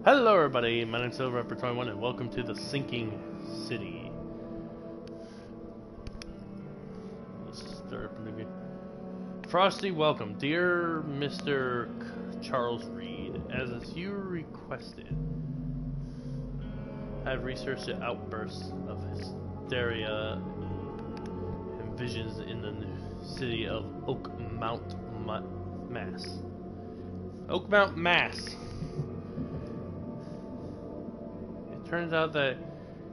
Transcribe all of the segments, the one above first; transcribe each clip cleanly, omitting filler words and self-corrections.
Hello everybody, my name's Silver Rapper 21 and welcome to the Sinking City. Let's start up again. Frosty, welcome. Dear Mr. Charles Reed, as you requested, I've researched the outbursts of hysteria and visions in the city of Oakmount, Mass. Oakmount, Mass. Turns out that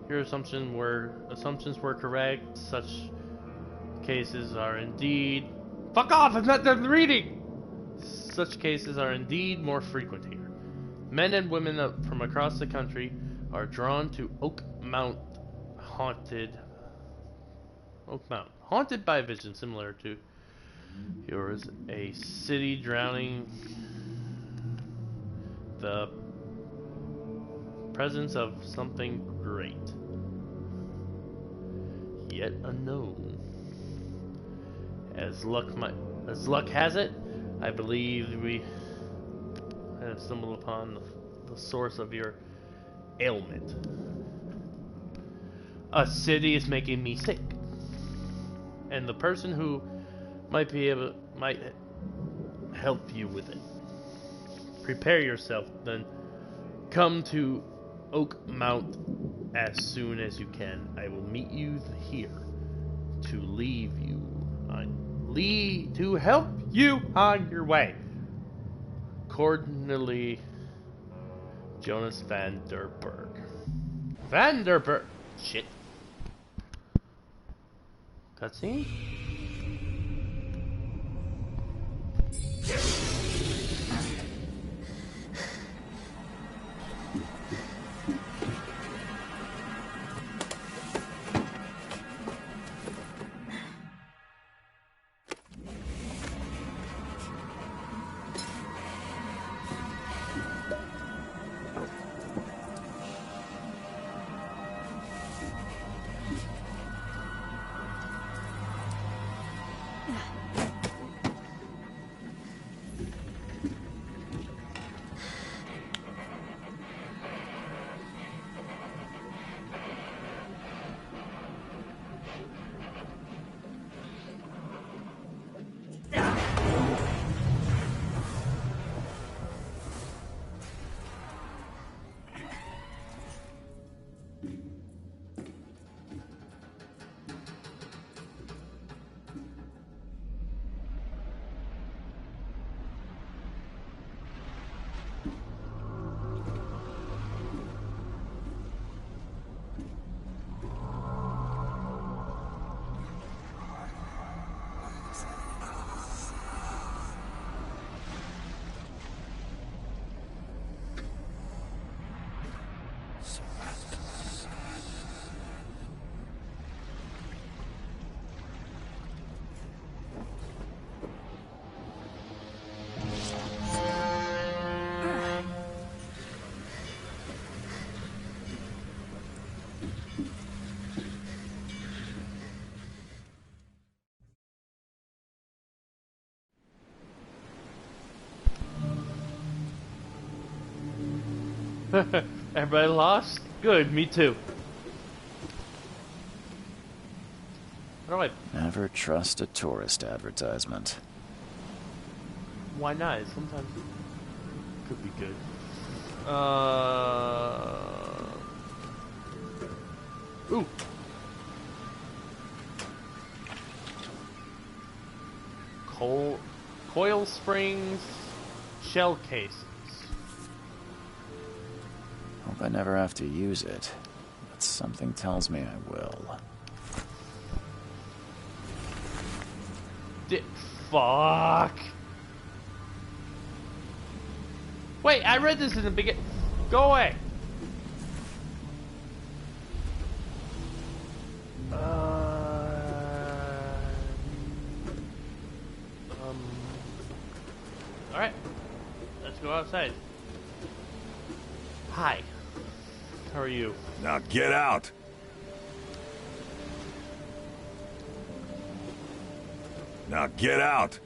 your assumptions were correct. Such cases are indeed... Fuck off! I'm not done reading! Such cases are indeed more frequent here. Men and women from across the country are drawn to Oakmount, haunted by visions similar to yours. A city drowning the presence of something great, yet unknown. As luck has it, I believe we have stumbled upon the source of your ailment. A city is making me sick, and the person who might help you with it. Prepare yourself, then. Come to Oakmount as soon as you can. I will meet you here to to help you on your way. Cordially, Jonas Vanderberg. Vanderberg. Shit. Cutscene. Everybody lost? Good, me too. How do I... Never trust a tourist advertisement. Why not? Sometimes it could be good. Ooh. Coil Springs shell cases. Hope I never have to use it, but something tells me I will. Fuck. Wait, I read this in the beginning. Go away. Alright. Let's go outside. Hi. How are you? Now get out! Now get out!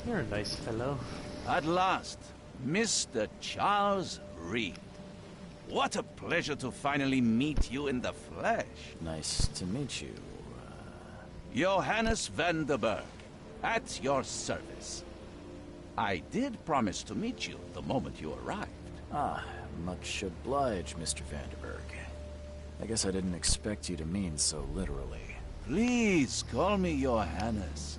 You're a nice fellow. At last, Mr. Charles Reed. What a pleasure to finally meet you in the flesh. Nice to meet you. Johannes van der Berg, at your service. I did promise to meet you the moment you arrived. Ah, much obliged, Mr. Vanderberg. I guess I didn't expect you to mean so literally. Please call me Johannes.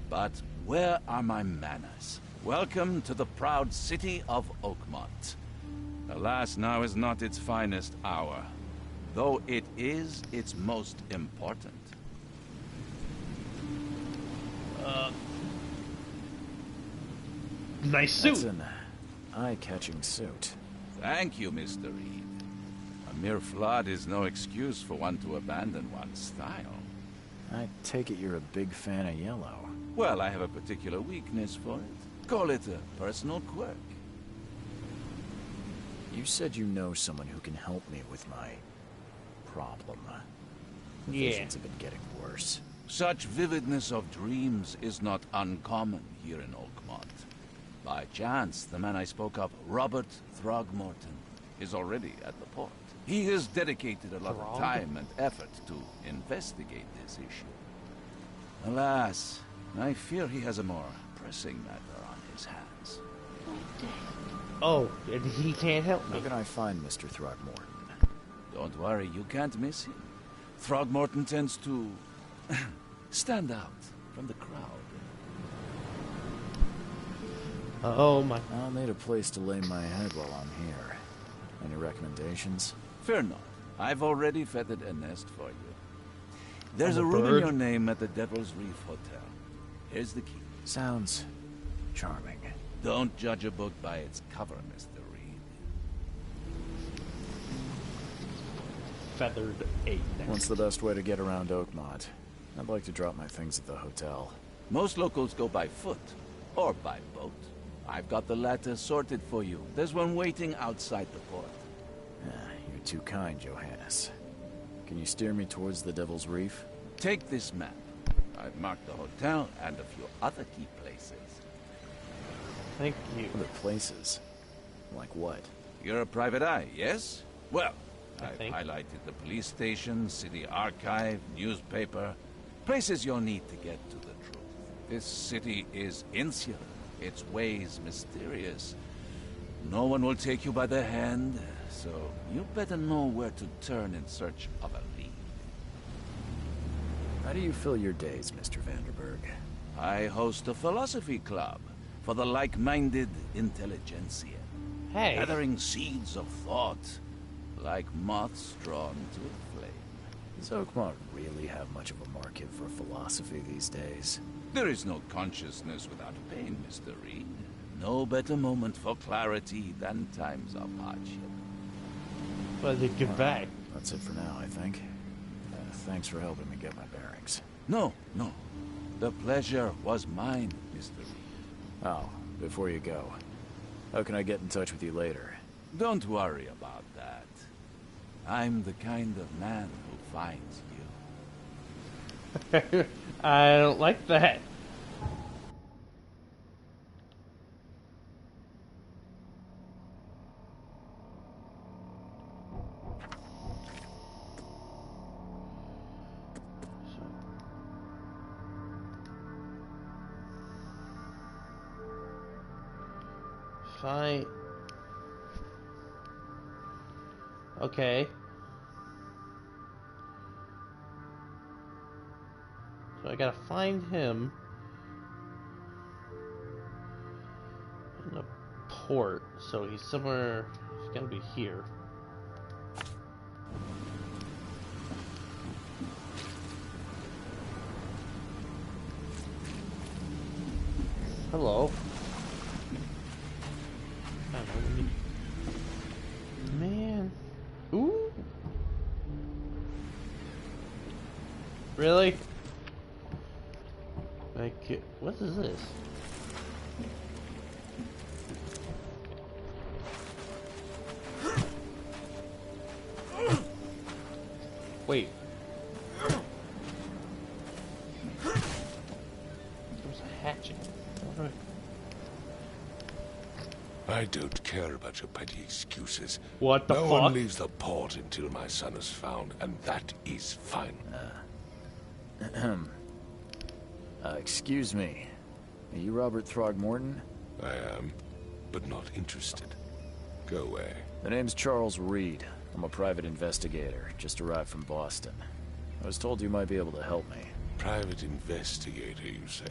But where are my manners? Welcome to the proud city of Oakmont. Alas, now is not its finest hour, though it is its most important. Nice suit. That's an eye-catching suit. Thank you, Mr. Reed. A mere flood is no excuse for one to abandon one's style. I take it you're a big fan of yellow. Well, I have a particular weakness for it. Call it a personal quirk. You said you know someone who can help me with my problem. The Yeah. visions have been getting worse. Such vividness of dreams is not uncommon here in Oakmont. By chance, the man I spoke of, Robert Throgmorton, is already at the port. He has dedicated a lot of time and effort to investigate this issue. Alas, I fear he has a more pressing matter on his hands. Oh, and he can't help me. How can I find Mr. Throgmorton? Don't worry, you can't miss him. Throgmorton tends to stand out from the crowd. Oh my. I'll need a place to lay my head while I'm here. Any recommendations? Fear not. I've already feathered a nest for you. There's I'm a a room in bird. your name at the Devil's Reef Hotel. Here's the key. Sounds charming. Don't judge a book by its cover, Mr. Reed. Feathered 8 next. What's the best way to get around Oakmont? I'd like to drop my things at the hotel. Most locals go by foot or by boat. I've got the latter sorted for you. There's one waiting outside the port. You're too kind, Johannes. Can you steer me towards the Devil's Reef? Take this map. I've marked the hotel and a few other key places. Thank you. Other places? Like what? You're a private eye, yes? Well, I've think. highlighted the police station, city archive, newspaper. Places you'll need to get to the truth. This city is insular, its ways mysterious. No one will take you by the hand, so you better know where to turn in search of a lead. How do you fill your days, Mr. Vanderberg? I host a philosophy club for the like-minded intelligentsia. Hey. Gathering seeds of thought, like moths drawn to a flame. Does Oakmont really have much of a market for philosophy these days? There is no consciousness without pain, Mr. Reed. No better moment for clarity than times of hardship. Well, then goodbye. That's it for now, I think. Thanks for helping me get my bearings. No. The pleasure was mine, Mr. Reed. Oh, before you go, how can I get in touch with you later? Don't worry about that. I'm the kind of man who finds you. I don't like that. Fine. Okay. So I gotta find him in the port. So he's somewhere. He's gotta be here. Hello. I don't know, we need- Man. Ooh. Really? Like, what is this? Wait. There's a hatchet. What do I... I don't care about your petty excuses. What the no fuck? one leaves the port until my son is found, and that is fine. Excuse me. Are you Robert Throgmorton? I am, but not interested. Go away. The name's Charles Reed. I'm a private investigator, just arrived from Boston. I was told you might be able to help me. Private investigator, you say?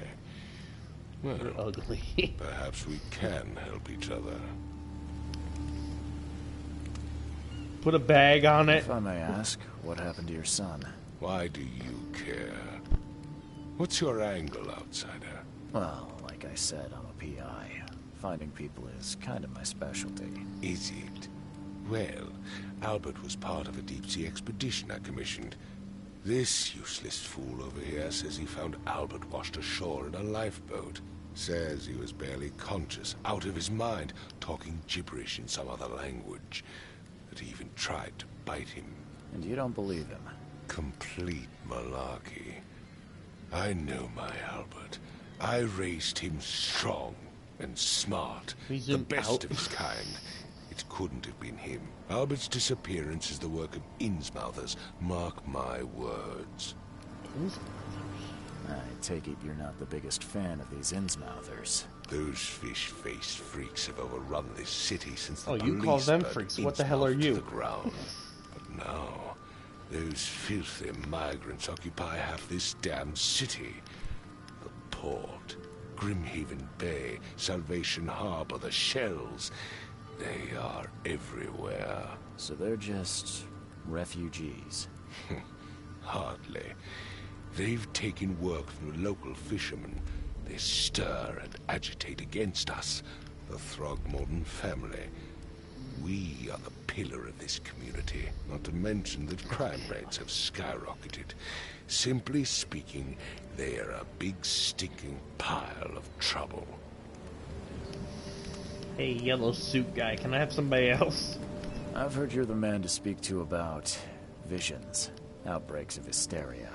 Well, You're ugly. perhaps we can help each other. Put a bag on it. If I may ask, what happened to your son? Why do you care? What's your angle, outsider? Well, like I said, I'm a PI. Finding people is kind of my specialty. Is it? Well, Albert was part of a deep-sea expedition I commissioned. This useless fool over here says he found Albert washed ashore in a lifeboat. Says he was barely conscious, out of his mind, talking gibberish in some other language. That he even tried to bite him. And you don't believe him? Complete malarkey. I know my Albert. I raised him strong and smart. He's The an best out. of his kind. It couldn't have been him. Albert's disappearance is the work of Innsmouthers. Mark my words. I take it you're not the biggest fan of these Innsmouthers. Those fish-faced freaks have overrun this city since the Oh, police you call them burned freaks. What the hell are Innsmouth to you? the ground. But now, those filthy migrants occupy half this damn city. The port, Grimhaven Bay, Salvation Harbor, the Shells. They are everywhere. So they're just refugees. Hardly. They've taken work from the local fishermen. They stir and agitate against us, the Throgmorton family. We are the pillar of this community, not to mention that crime rates have skyrocketed. Simply speaking, they are a big stinking pile of trouble. Hey, yellow suit guy, can I have somebody else? I've heard you're the man to speak to about visions, outbreaks of hysteria.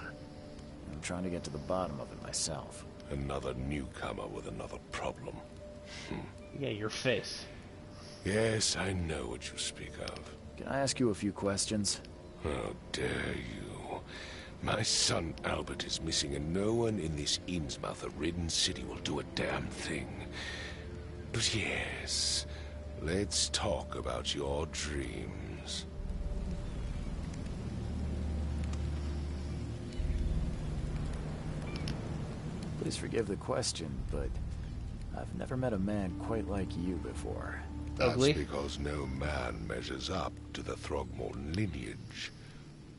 I'm trying to get to the bottom of it myself. Another newcomer with another problem. Yeah, your face. Yes, I know what you speak of. Can I ask you a few questions? How dare you? My son Albert is missing, and no one in this Innsmouth-ridden city will do a damn thing. But yes, let's talk about your dreams. Please forgive the question, but I've never met a man quite like you before. Ugly? That's because no man measures up to the Throgmorton lineage.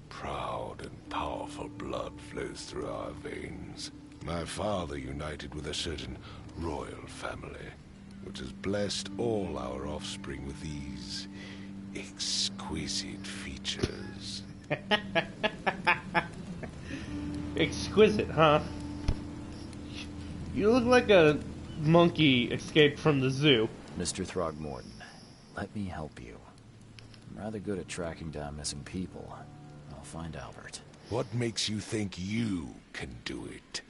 Proud and powerful blood flows through our veins. My father united with a certain royal family, which has blessed all our offspring with these exquisite features. Exquisite, huh? You look like a monkey escaped from the zoo. Mr. Throgmorton, let me help you. I'm rather good at tracking down missing people. I'll find Albert. What makes you think you can do it?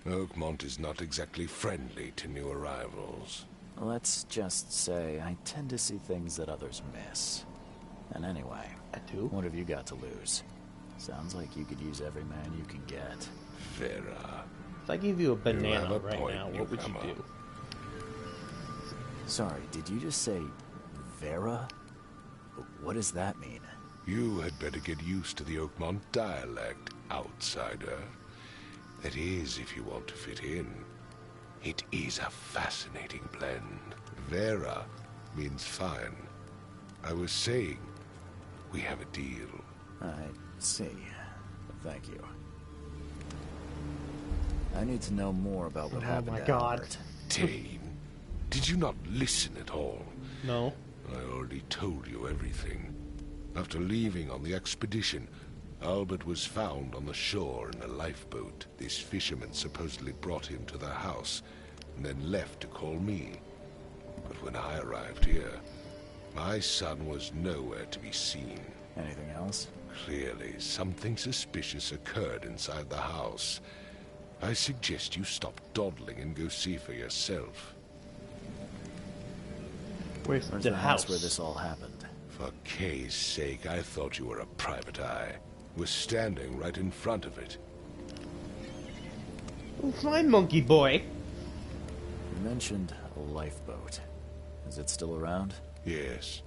Oakmont is not exactly friendly to new arrivals. Let's just say I tend to see things that others miss. And anyway, I do? what have you got to lose? Sounds like you could use every man you can get. Vera. If I gave you a have banana a right point, now, what would you newcomer. do? Sorry, did you just say Vera? What does that mean? You had better get used to the Oakmont dialect, outsider. That is, if you want to fit in. It is a fascinating blend. Vera means fine. I was saying, we have a deal. I see. Thank you. I need to know more about what Oh happened my to God. Albert. Tane, did you not listen at all? No. I already told you everything. After leaving on the expedition, Albert was found on the shore in a lifeboat. This fisherman supposedly brought him to their house, and then left to call me. But when I arrived here, my son was nowhere to be seen. Anything else? Clearly, something suspicious occurred inside the house. I suggest you stop dawdling and go see for yourself. Where's Where's the the house? house where this all happened? For Kay's sake, I thought you were a private eye. We're standing right in front of it. Fine, monkey boy. You mentioned a lifeboat. Is it still around? Yes.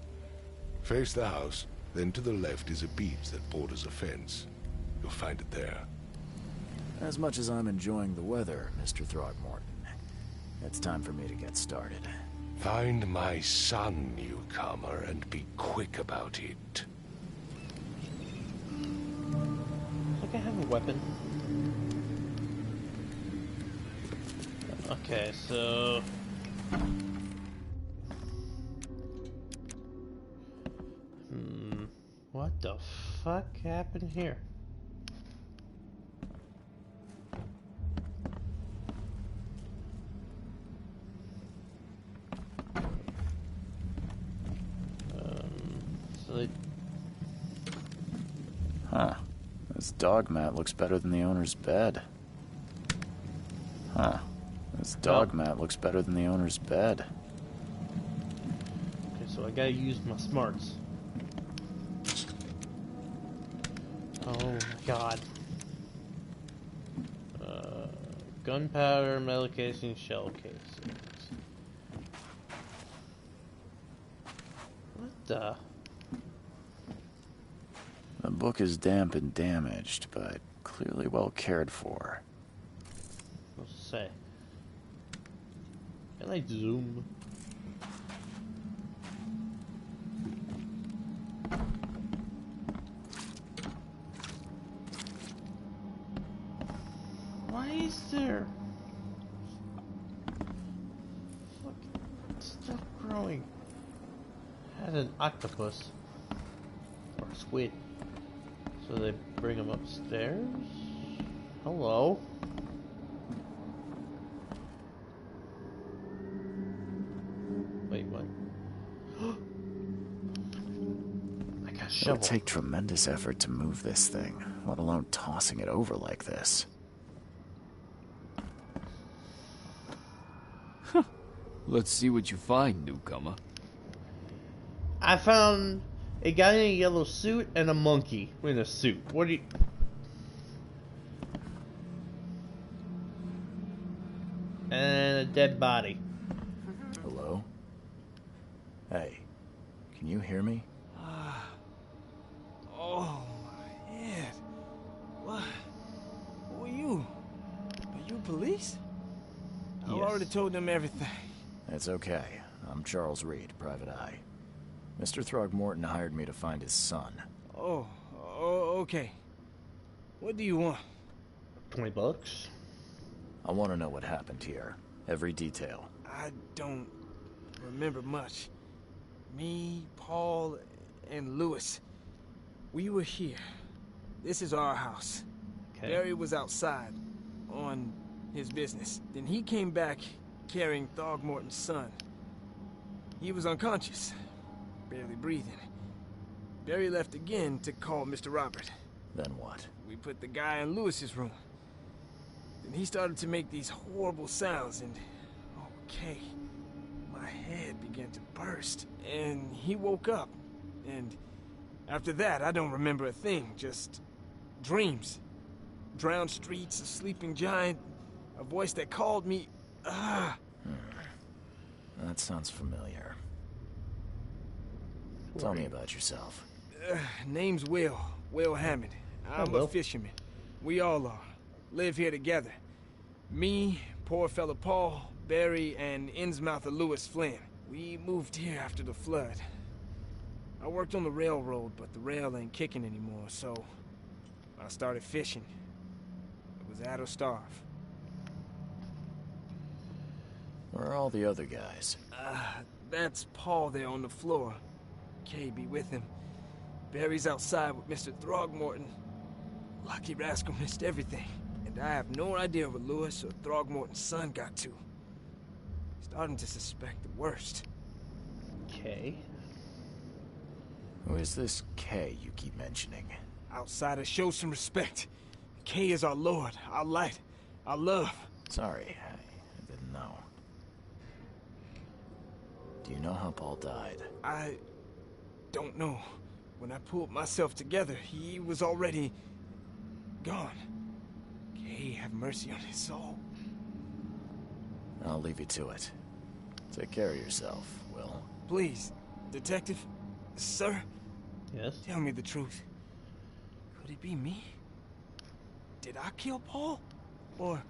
Face the house, then to the left is a beach that borders a fence. You'll find it there. As much as I'm enjoying the weather, Mr. Throgmorton, it's time for me to get started. Find my son, newcomer, and be quick about it. Like I have a weapon. Okay, so... What the fuck happened here? So they... Huh. This dog mat looks better than the owner's bed. Huh. This dog mat looks better than the owner's bed. Okay, so I gotta use my smarts. Oh my god. Gunpowder, metal casing, shell casings. What the? The book is damp and damaged, but clearly well cared for. What's it say? Can I zoom? Why is there fucking stuff growing? Had an octopus or a squid, so they bring them upstairs. Hello. Wait, what? I got a It shovel. would take tremendous effort to move this thing, let alone tossing it over like this. Let's see what you find, newcomer. I found a guy in a yellow suit and a monkey in a suit. What do you... And a dead body. Hello? Hey, can you hear me? Oh, my head. What? Who are you? Are you police? I Yes. already told them everything. It's okay. I'm Charles Reed, Private Eye. Mr. Throgmorton hired me to find his son. Oh, okay. What do you want? $20. I want to know what happened here. Every detail. I don't remember much. Me, Paul, and Lewis. We were here. This is our house. Okay. Barry was outside on his business. Then he came back carrying Throgmorton's son. He was unconscious, barely breathing. Barry left again to call Mr. Robert. Then what? We put the guy in Lewis's room. Then he started to make these horrible sounds and... Okay. My head began to burst. And he woke up. And after that, I don't remember a thing. Just dreams. Drowned streets, a sleeping giant, a voice that called me... That sounds familiar. Tell me about yourself. Name's Will. Will Hammond. I'm Will. a fisherman. We all are. Live here together. Me, poor fella Paul, Barry, and Innsmouther Lewis Flynn. We moved here after the flood. I worked on the railroad, but the rail ain't kicking anymore, so I started fishing. It was at or starve. Where are all the other guys? That's Paul there on the floor. Kay be with him. Barry's outside with Mr. Throgmorton. Lucky rascal missed everything. And I have no idea where Lewis or Throgmorton's son got to. Starting to suspect the worst. Okay. Who is this K you keep mentioning? Outsiders, show some respect. Kay is our lord, our light, our love. Sorry, I didn't know. Do you know how Paul died? I don't know. When I pulled myself together, he was already gone. Kay, have mercy on his soul. I'll leave you to it. Take care of yourself, Will. Please, Detective, sir, Yes? tell me the truth. Could it be me? Did I kill Paul? Or,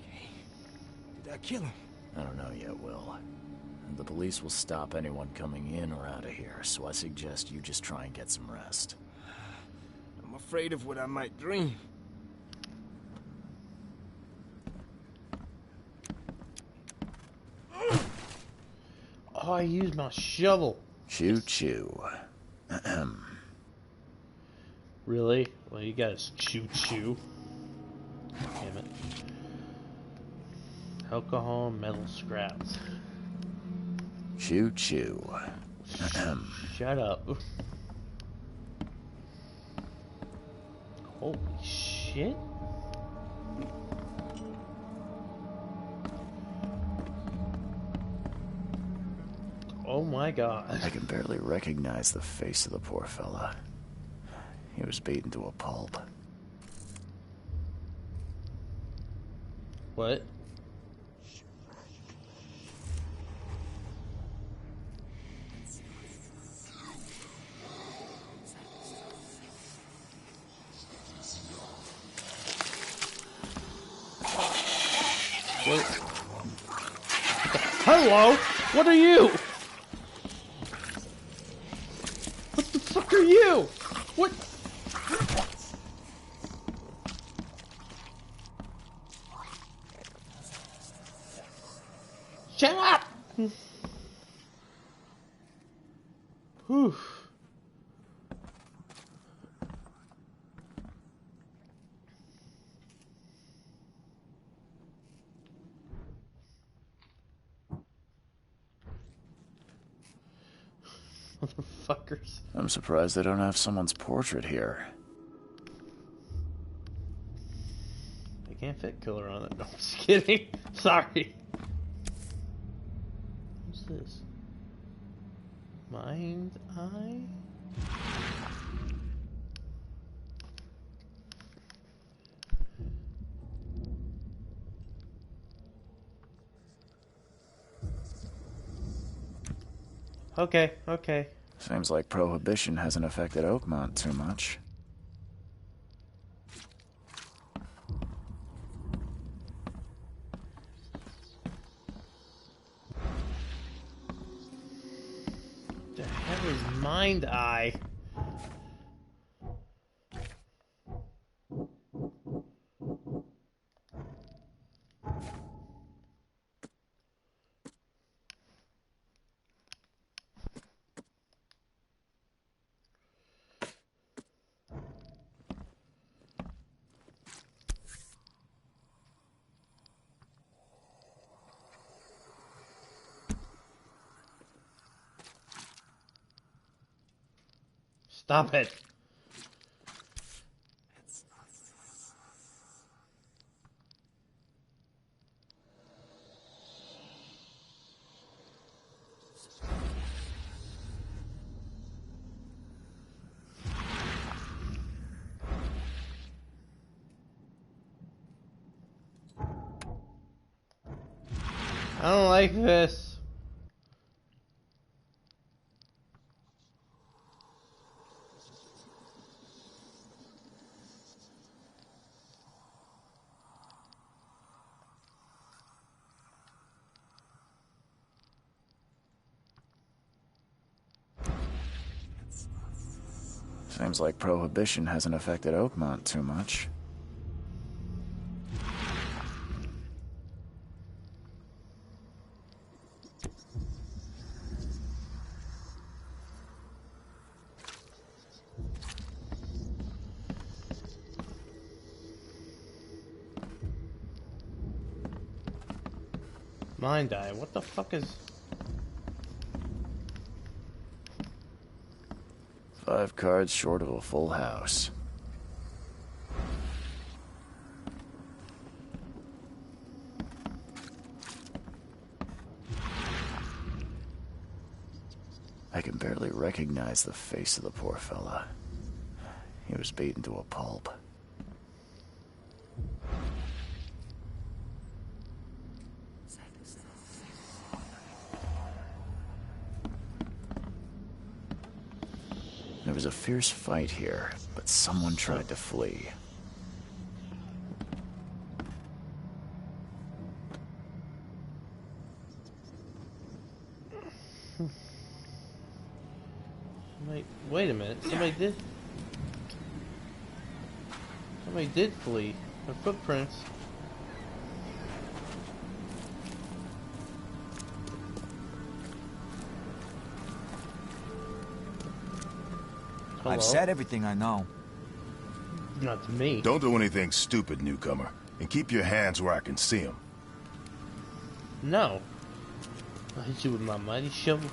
Kay, did I kill him? I don't know yet, Will. The police will stop anyone coming in or out of here, so I suggest you just try and get some rest. I'm afraid of what I might dream. Oh, I used my shovel. Choo-choo. Really? Well, you guys choo-choo. Damn it. Alcohol, metal scraps. Choo-choo. Shut up. Holy shit. Oh my god. I can barely recognize the face of the poor fella. He was beaten to a pulp. What? What? Hello? What are you? What the fuck are you? What? Shut up! Whew. Motherfuckers. I'm surprised they don't have someone's portrait here. They can't fit killer on it. No, I'm just kidding. Sorry. What's this? Mind Eye? Okay, okay. Seems like Prohibition hasn't affected Oakmont too much. The hell is Mind Eye? Stop it. I don't like this. Seems like Prohibition hasn't affected Oakmont too much. Mind Eye. What the fuck is... 5 cards short of a full house. can barely recognize the face of the poor fella. He was beaten to a pulp. There was a fierce fight here, but someone tried to flee. Wait a minute. Somebody did flee. Their footprints. Hello? I've said everything I know. Not to me. Don't do anything stupid, newcomer. And keep your hands where I can see them. No. I'll hit you with my mighty shovel.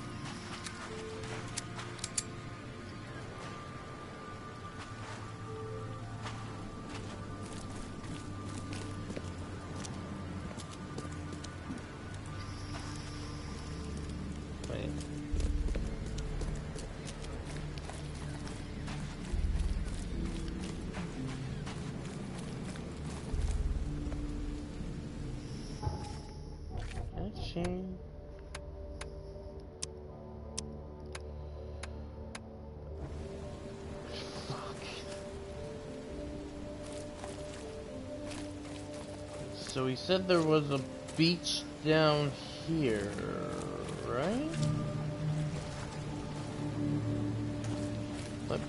Wait. Action. So he said there was a beach down here, right?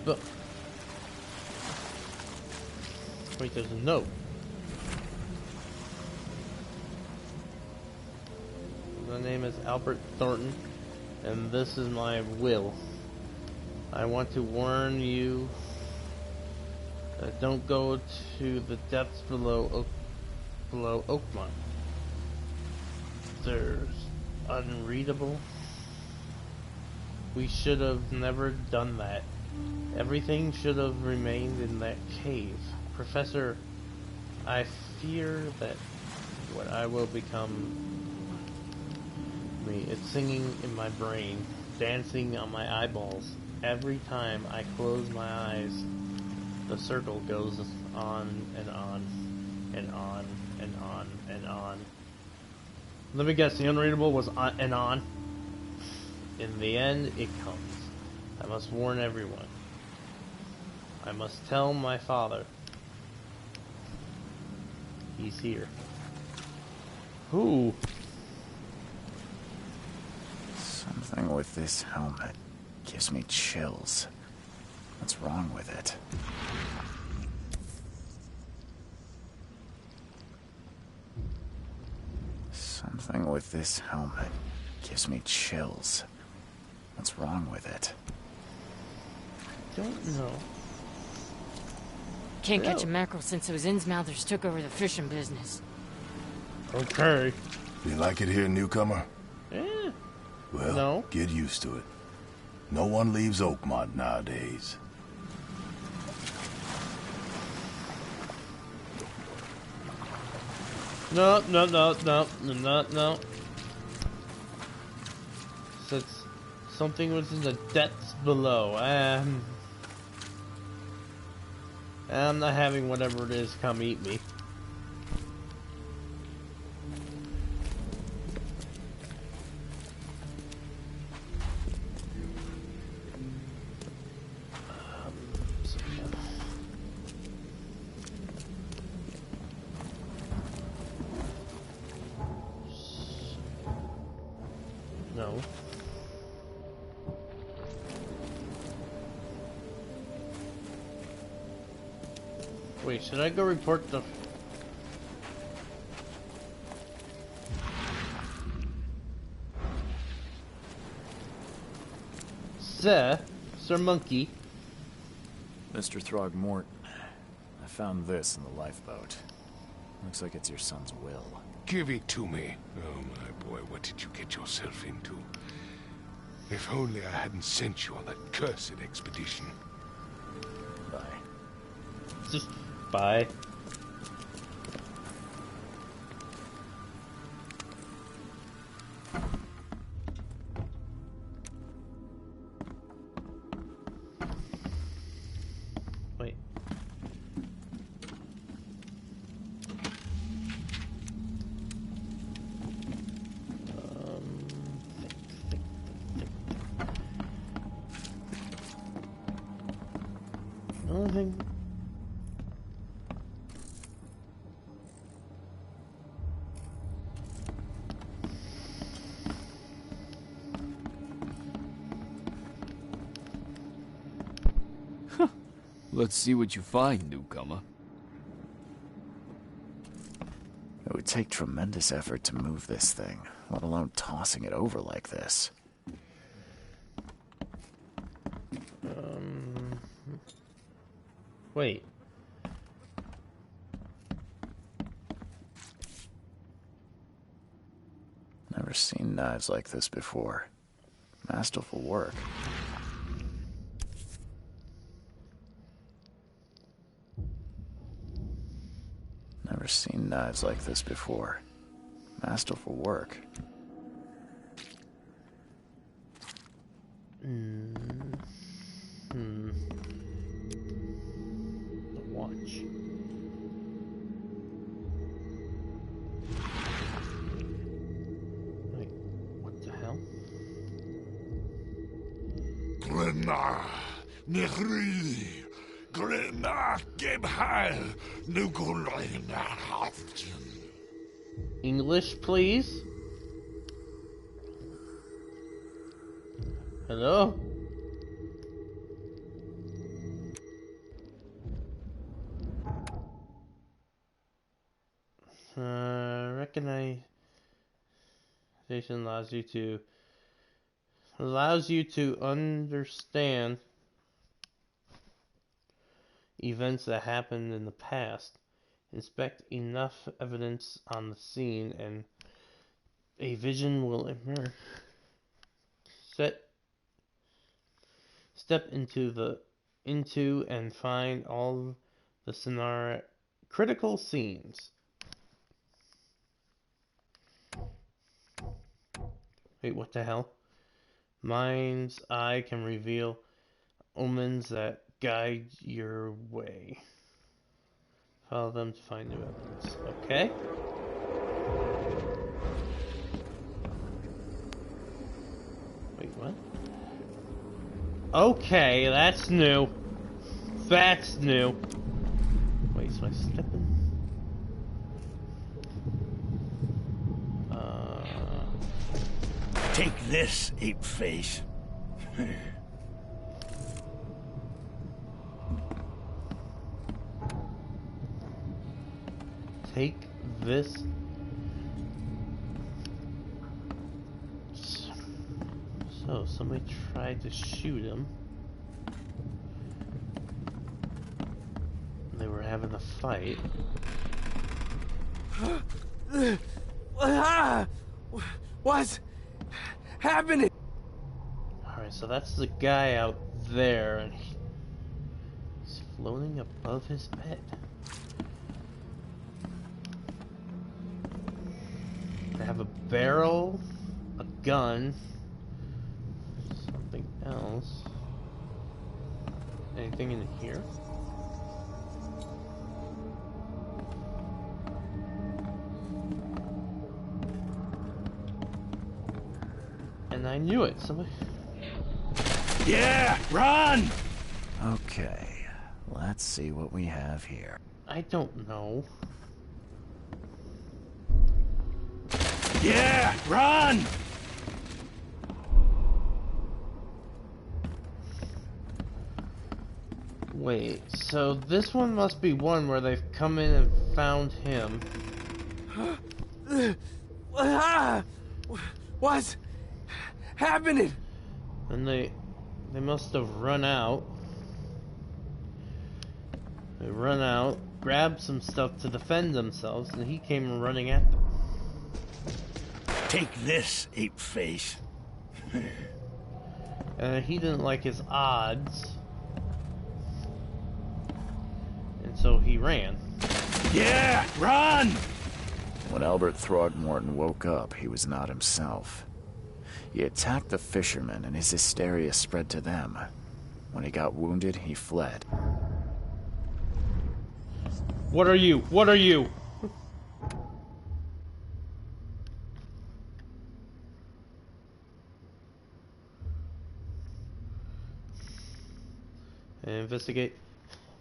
But wait, there's a note. The name is Albert Thornton, and this is my will. I want to warn you that don't go to the depths below Oakmont. There's unreadable. We should have never done that. Everything should have remained in that cave. Professor, I fear that what I will become me. It's singing in my brain, dancing on my eyeballs. Every time I close my eyes, the circle goes on and on and on and on and on. Let me guess, the unreadable was on and on. In the end, it comes. I must warn everyone. I must tell my father. He's here. Who? Something with this helmet gives me chills. What's wrong with it? Something with this helmet gives me chills. What's wrong with it? Don't know. Can't catch a mackerel since those Innsmouthers took over the fishing business. Okay. You like it here, newcomer? Eh. Well, No. get used to it. No one leaves Oakmont nowadays. No. Since something was in the depths below. I'm not having whatever it is come eat me. No. Wait, should I go report the... Sir Monkey. Mr. Throgmorton, I found this in the lifeboat. Looks like it's your son's will. Give it to me. Oh, my boy, what did you get yourself into? If only I hadn't sent you on that cursed expedition. Bye. Just bye. only thing. Let's see what you find, newcomer. It would take tremendous effort to move this thing, let alone tossing it over like this. Wait. Never seen knives like this before. Masterful work. Never seen knives like this before. Masterful work. The watch. Wait, what the hell? Glenna, Nehri, Glenna, Gebhal, Nugulina, English, please? Hello? Recognition allows you to understand events that happened in the past, inspect enough evidence on the scene, and a vision will emerge. Step into and find all the scenario critical scenes. Wait, what the hell? Mind's eye can reveal omens that guide your way. Follow them to find new evidence. Okay. Wait, what? Okay, that's new. That's new. Wait, so I step in? Take this, ape face. Take this. So, somebody tried to shoot him. They were having a fight. What's happening? Alright, so that's the guy out there, and he's floating above his bed. They have a barrel, a gun, something else. Anything in here? And I knew it. Somebody. Yeah, run! Okay, let's see what we have here. I don't know. Yeah, run! Wait, so this one must be one where they've come in and found him. What's happening? And they must have run out. They run out, grabbed some stuff to defend themselves, and he came running at them. Take this, ape face. And he didn't like his odds. And so he ran. Yeah, run! When Albert Throgmorton woke up, he was not himself. He attacked the fishermen, and his hysteria spread to them. When he got wounded, he fled. What are you? What are you? Investigate.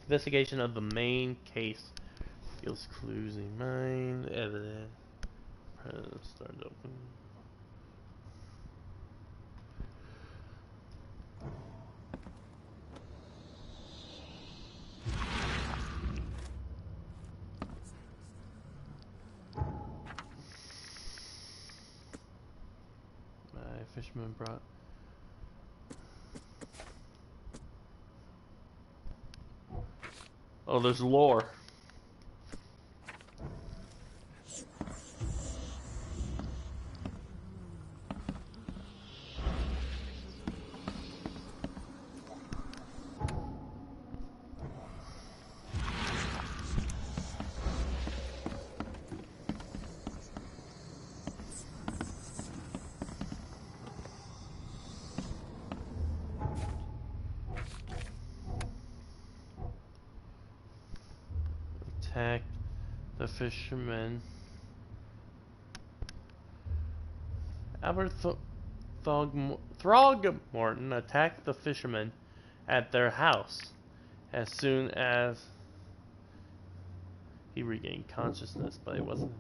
investigation of the main case. Feels clues in mind. Evidence. Start open. Fisherman brought. Oh, there's lore. Attack the fishermen. Albert Throgmorton attacked the fishermen at their house as soon as he regained consciousness, but it wasn't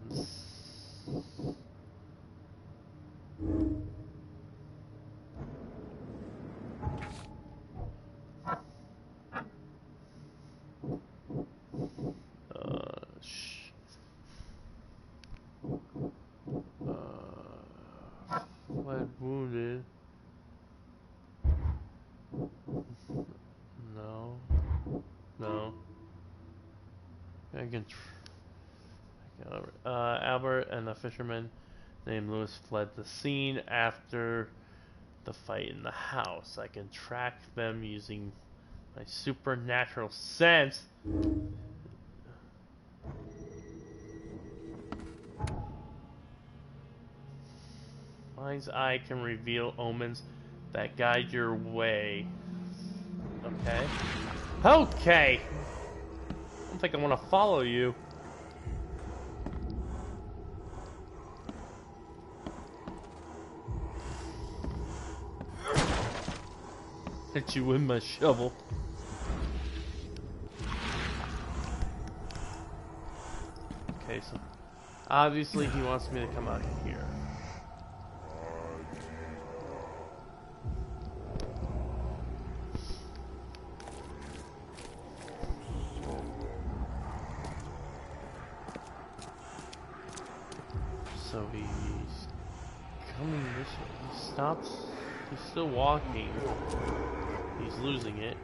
wounded. No. I can. Albert and a fisherman named Lewis fled the scene after the fight in the house. I can track them using my supernatural sense. Mind's eye can reveal omens that guide your way. Okay. Okay! I don't think I want to follow you. Hit you with my shovel. Okay, so obviously he wants me to come out here. So he's coming this way. He stops. He's still walking. He's losing it.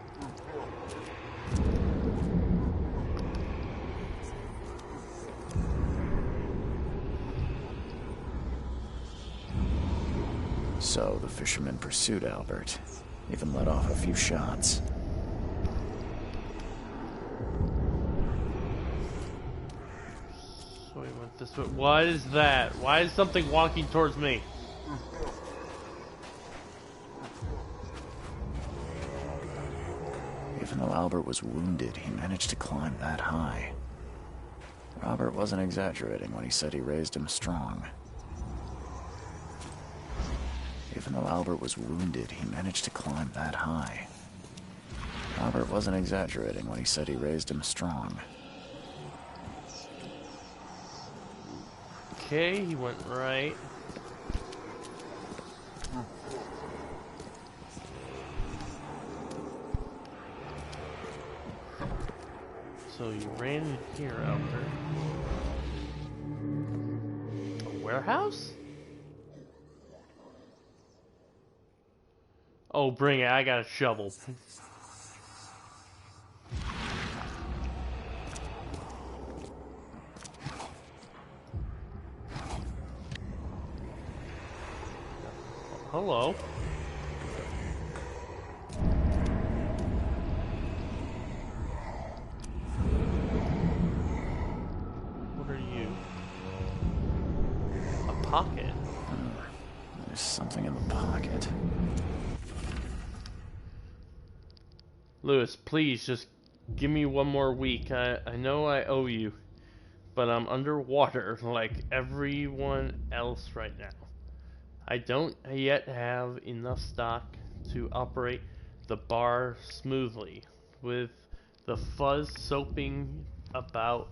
So the fisherman pursued Albert, even let off a few shots. So he went this way. What is that? Why is something walking towards me? Even though Albert was wounded, he managed to climb that high. Robert wasn't exaggerating when he said he raised him strong. Even though Albert was wounded, he managed to climb that high. Robert wasn't exaggerating when he said he raised him strong. Okay, he went right. So you ran in here, Albert. A warehouse? Oh, bring it. I got a shovel. Hello. What are you? A pocket? There's something in the pocket. Lewis, please, just give me one more week. I know I owe you, but I'm underwater like everyone else right now. I don't yet have enough stock to operate the bar smoothly. With the fuzz soaping about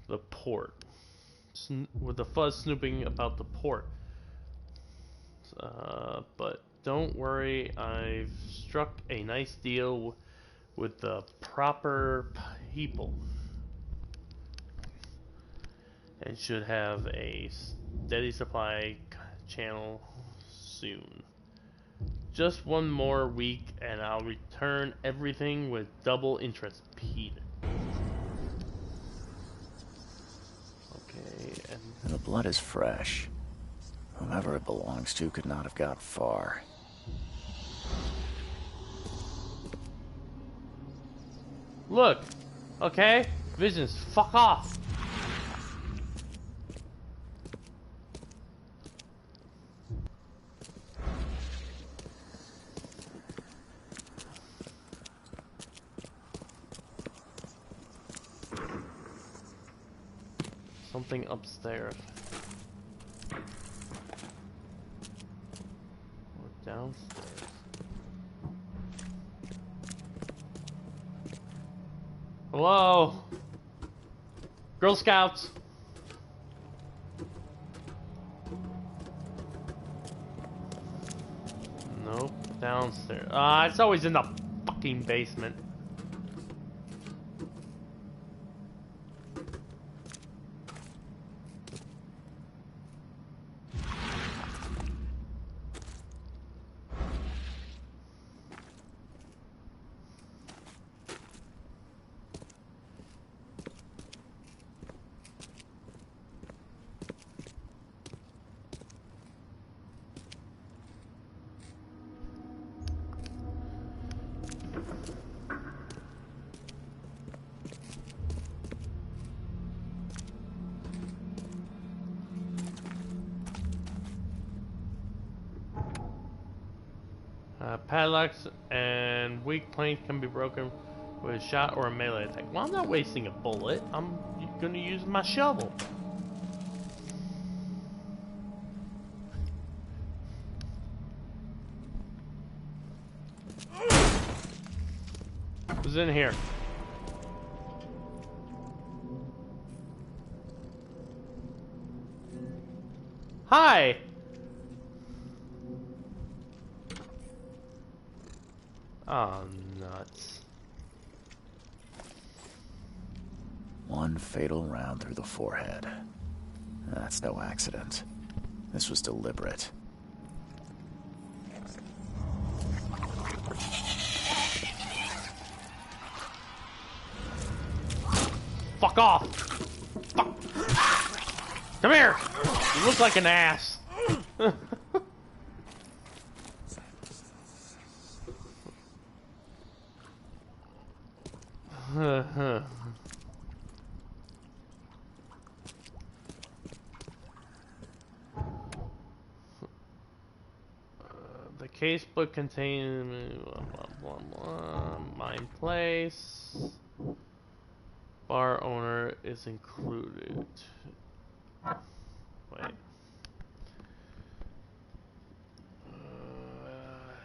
the port. With the fuzz snooping about the port. But don't worry, I've struck a nice deal with the proper people. And should have a steady supply channel soon. Just one more week and I'll return everything with double interest, Peter. Okay, and The blood is fresh. Whomever it belongs to could not have got far. look, okay? Visions, fuck off. Something upstairs. Or downstairs. Hello? Girl Scouts! Nope, downstairs. It's always in the fucking basement. Padlocks and weak planks can be broken with a shot or a melee attack. Well, I'm not wasting a bullet. I'm gonna use my shovel. Who's in here? Hi! Oh, nuts. One fatal round through the forehead. That's no accident. This was deliberate. Fuck off! Fuck! Come here! You look like an ass. The casebook contains blah, blah, blah, mine place. Bar owner is included. Wait.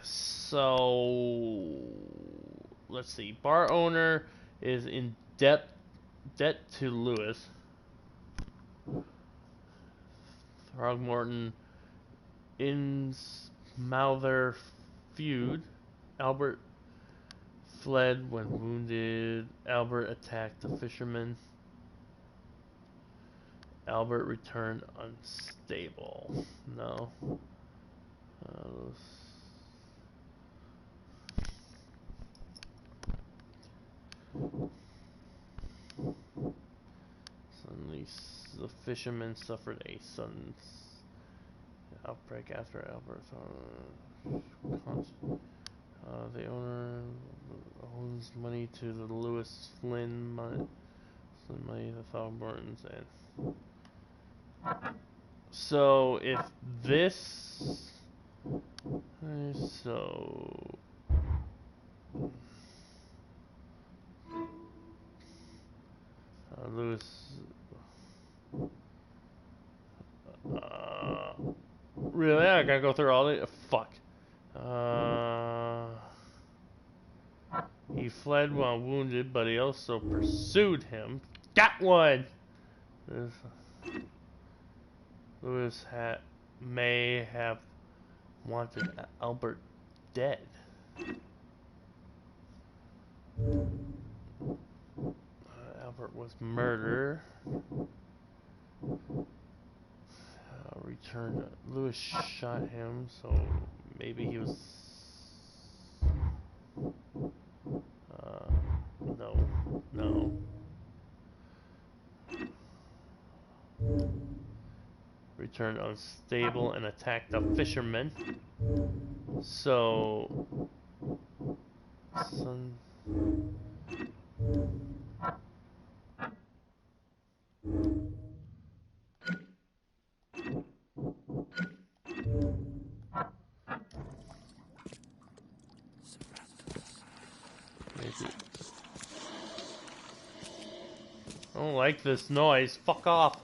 So let's see. Bar owner is in debt to Lewis. Throgmorton Innsmouther feud. Albert fled when wounded. Albert attacked the fisherman. Albert returned unstable. No. Suddenly, the fisherman suffered a sudden outbreak after Albert. The owner owes money to the Lewis Flynn money the Throgmortons and so if this so Lewis really I gotta go through all the fuck he He fled while wounded, but he also pursued him. Got one! Lewis may have wanted Albert dead. Albert was murdered. Returned. Lewis shot him, so maybe he was. No. Returned unstable and attacked a fisherman. So. I don't like this noise. Fuck off.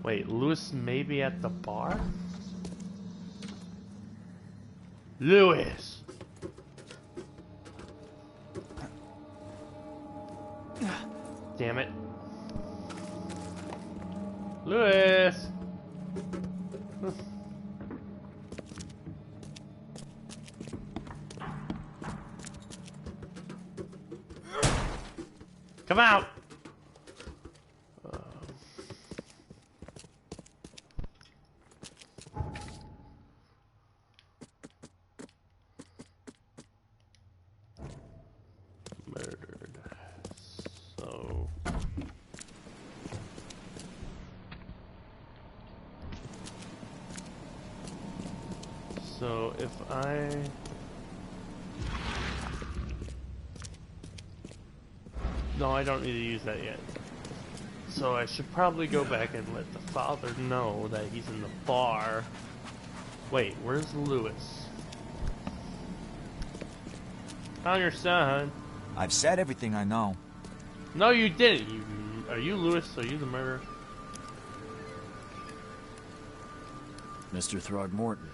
Wait, Lewis may be at the bar? Lewis! Damn it. Lewis! Come out! Murdered. So if I... No, I don't need to use that yet. So I should probably go back and let the father know that he's in the bar. Wait, where's Lewis? Found your son. I've said everything I know. No, you didn't. Are you Lewis? Are you the murderer? Mr. Throgmorton,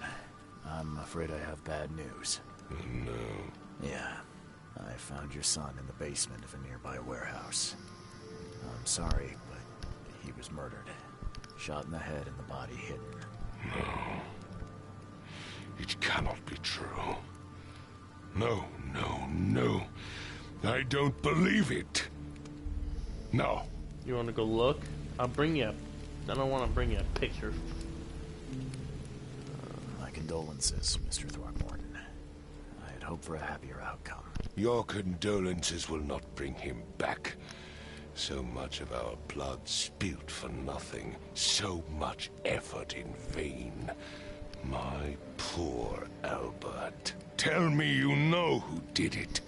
I'm afraid I have bad news. No. Yeah. I found your son in the basement of a nearby warehouse. I'm sorry, but he was murdered. Shot in the head and the body hidden. No. It cannot be true. No. I don't believe it. No. You want to go look? I'll bring you I don't want to bring you a picture. My condolences, Mr. Throgmorton. I had hoped for a happier outcome. Your condolences will not bring him back. So much of our blood spilt for nothing. So much effort in vain. My poor Albert. Tell me you know who did it.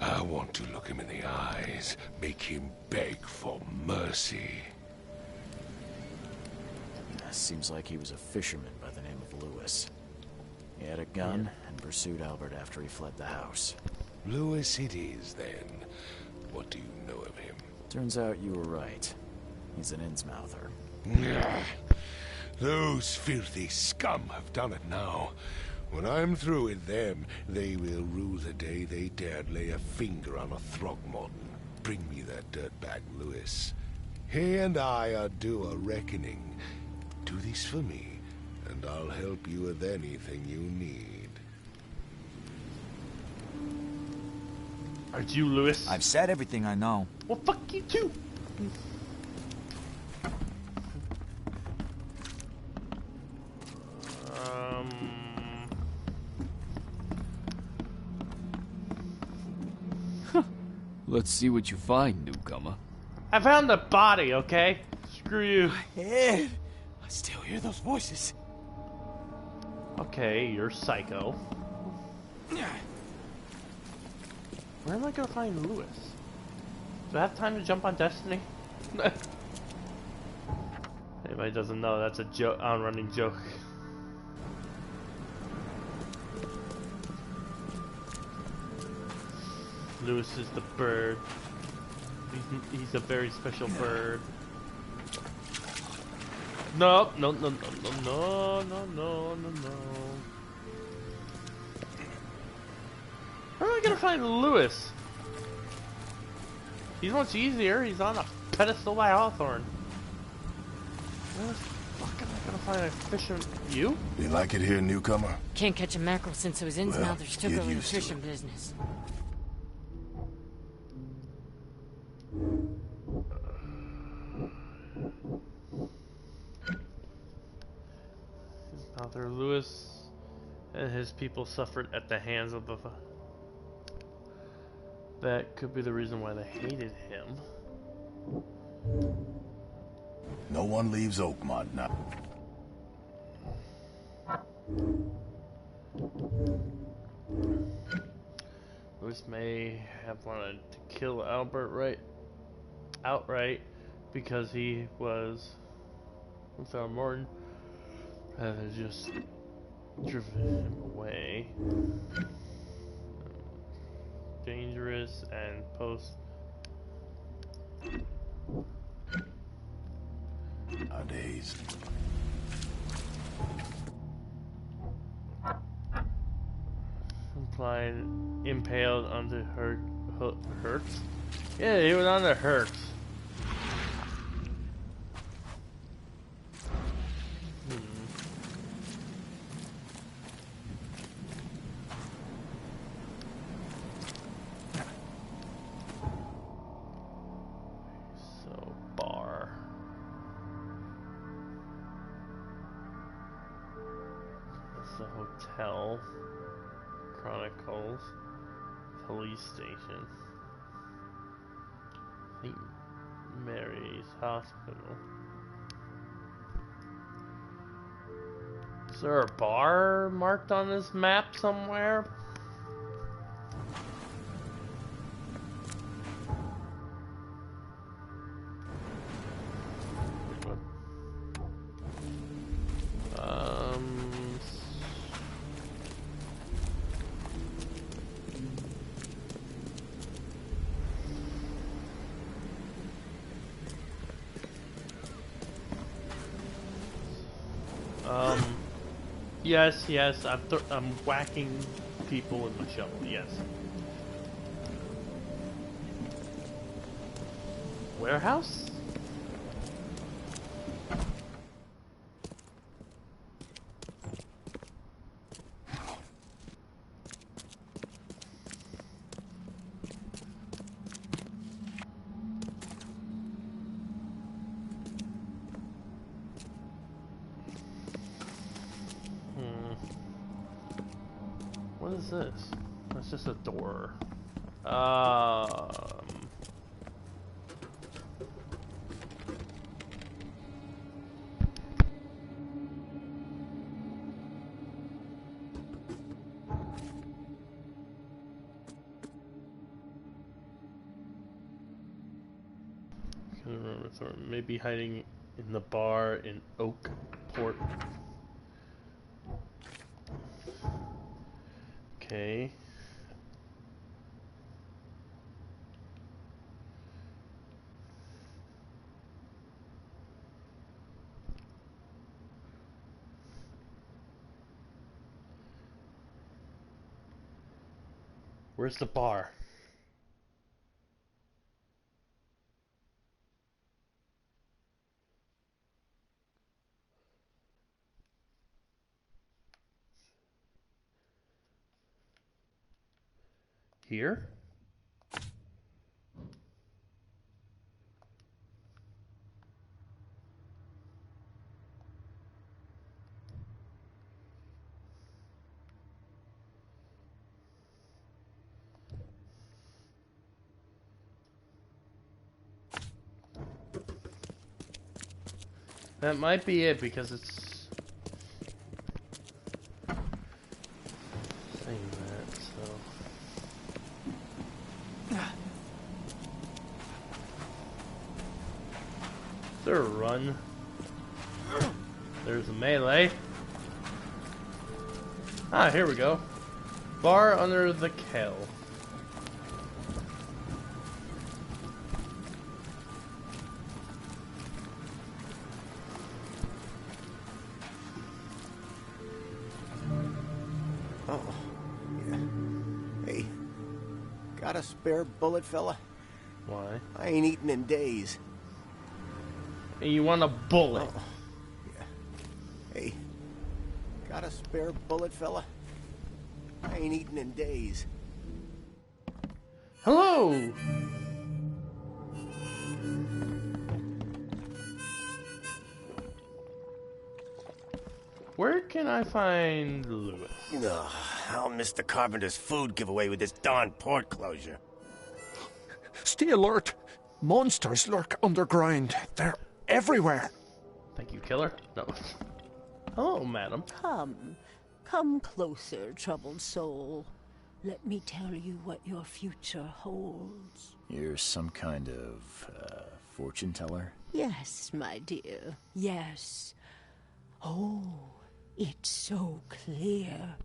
I want to look him in the eyes. Make him beg for mercy. Seems like he was a fisherman by the name of Lewis. He had a gun and pursued Albert after he fled the house. Lewis it is, then. What do you know of him? Turns out you were right. He's an Innsmouther. Those filthy scum have done it now. When I'm through with them, they will rue the day they dared lay a finger on a Throgmorton. Bring me that dirtbag Lewis. He and I are due a reckoning. Do this for me, and I'll help you with anything you need. Are you Lewis? I've said everything I know. Well, fuck you too. Let's see what you find, newcomer. I found the body, okay? Screw you. Ed, I still hear those voices. Okay, you're psycho. Where am I gonna find Lewis? Do I have time to jump on Destiny? Anybody doesn't know, that's a joke, on-running joke. Lewis is the bird. He's a very special bird. No, no, no, no, no, no, no, no, no, no. Where am I gonna find Lewis? He's much easier. He's on a pedestal by Hawthorne. Where the fuck am I gonna find a fisherman? You? You like it here, newcomer? Can't catch a mackerel since those Innsmouthers took get over the used to fishing it. business. Author Lewis and his people suffered at the hands of the... That could be the reason why they hated him. No one leaves Oakmont now. Lewis may have wanted to kill Albert outright because he was without Morton, rather than just driven him away. Dangerous and post. Nowadays. Implied impaled onto Hertz? Yeah, he was on the Hertz. So, bar. That's the hotel. Chronicles. Police station. St. Mary's Hospital. Is there a bar marked on this map somewhere? Yes, I'm whacking people with my shovel, yes. Warehouse? What is this? That's just a door. Can't remember. Maybe hiding in the bar in Oakport. Okay. Where's the bar? Here? That might be it because it's saying that, so. Is there a run? There's a melee. Ah, here we go. Bar under the Kell. Oh, yeah. Hey, got a spare bullet, fella? Why? I ain't eaten in days. Hey, you want a bullet? Oh, yeah. Hey, got a spare bullet, fella? I ain't eaten in days. Hello! Where can I find Lewis? Ugh, I'll miss the carpenter's food giveaway with this darn port closure. Stay alert. Monsters lurk underground. They're everywhere. Thank you, killer. No. Hello, madam. Come closer, troubled soul. Let me tell you what your future holds. You're some kind of, fortune teller? Yes, my dear, yes. Oh, it's so clear.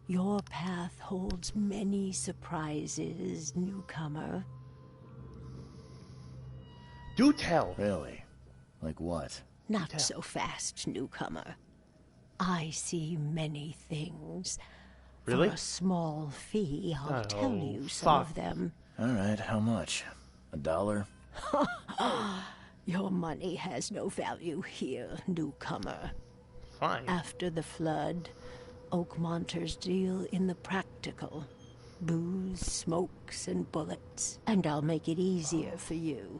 Your path holds many surprises, newcomer. Do tell. Really? Like what? Not so fast, newcomer. I see many things. Really? For a small fee, I'll tell you some fuck. of them. All right, how much? $1? Your money has no value here, newcomer. Fine. After the flood, Oakmonters deal in the practical. Booze, smokes, and bullets. And I'll make it easier for you.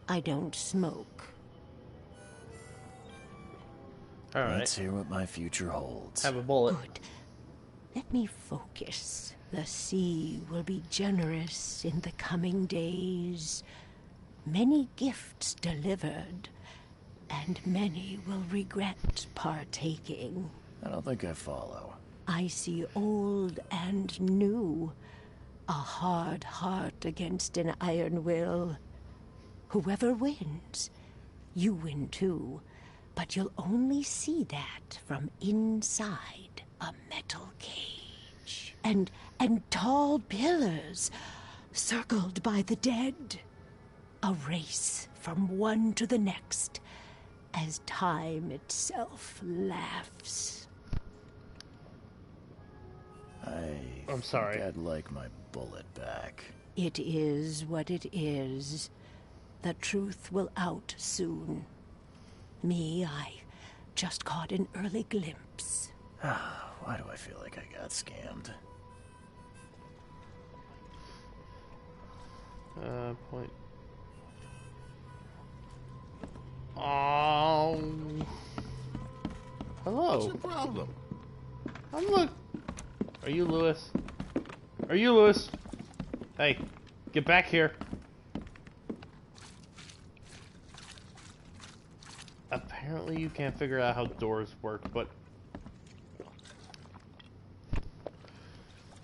I don't smoke. All right. Let's hear what my future holds. Have a bullet. Good. Let me focus. The sea will be generous in the coming days. Many gifts delivered, and many will regret partaking. I don't think I follow. I see old and new. A hard heart against an iron will. Whoever wins, you win too. But you'll only see that from inside a metal cage. And tall pillars, circled by the dead. A race from one to the next, as time itself laughs. I'm sorry. Think I'd like my bullet back. It is what it is. The truth will out soon. Me, I just caught an early glimpse. Why do I feel like I got scammed? Point. Oh. Hello. What's your problem? I'm look. Are you Lewis? Are you Lewis? Hey, get back here. Apparently you can't figure out how doors work, but...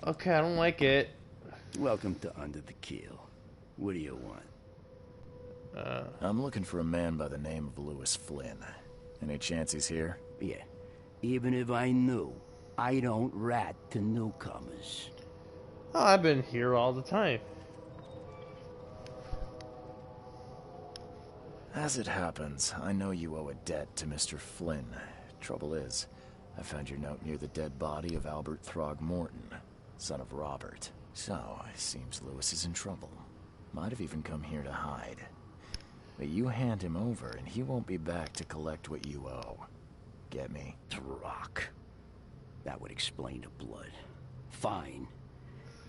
Okay, I don't like it. Welcome to Under the Keel. What do you want? I'm looking for a man by the name of Lewis Flynn. Any chance he's here? Yeah. Even if I knew, I don't rat to newcomers. Oh, I've been here all the time. As it happens, I know you owe a debt to Mr. Flynn. Trouble is, I found your note near the dead body of Albert Throgmorton, son of Robert. So, it seems Lewis is in trouble. Might have even come here to hide. But you hand him over and he won't be back to collect what you owe. Get me? Throck. That would explain the blood. Fine.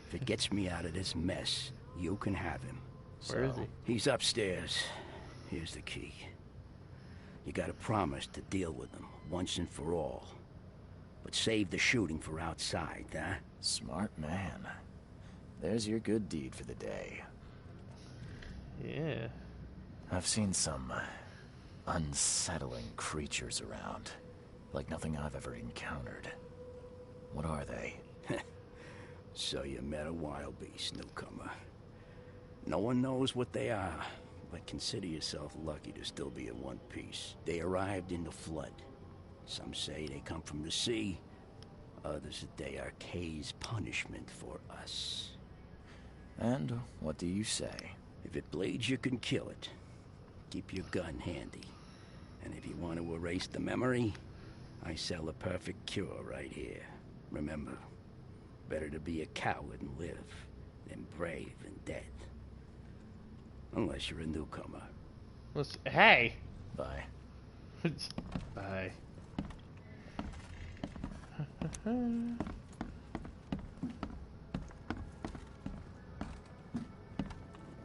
If it gets me out of this mess, you can have him. Where is he? He's upstairs. Here's the key. You gotta promise to deal with him once and for all. But save the shooting for outside, huh? Smart man. There's your good deed for the day. Yeah. I've seen some unsettling creatures around. Like nothing I've ever encountered. What are they? So you met a wild beast, newcomer. No one knows what they are, but consider yourself lucky to still be in one piece. They arrived in the flood. Some say they come from the sea. Others that they are Kay's punishment for us. And what do you say? If it bleeds, you can kill it. Keep your gun handy. And if you want to erase the memory, I sell a perfect cure right here. Remember, Better to be a coward and live than brave and dead. Unless you're a newcomer. Hey! Bye. Bye.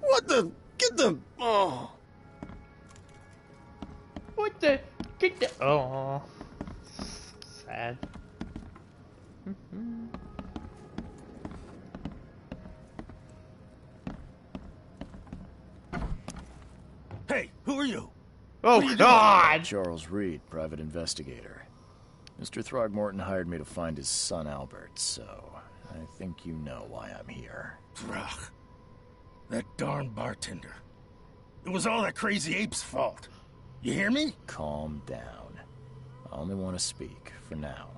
What the? Get the... Oh. What the? Get the... Oh. Sad. Hey, who are you? Oh, God! Charles Reed, private investigator. Mr. Throgmorton hired me to find his son Albert, so I think you know why I'm here. Throg. That darn bartender. It was all that crazy ape's fault. You hear me? Calm down. I only want to speak, for now.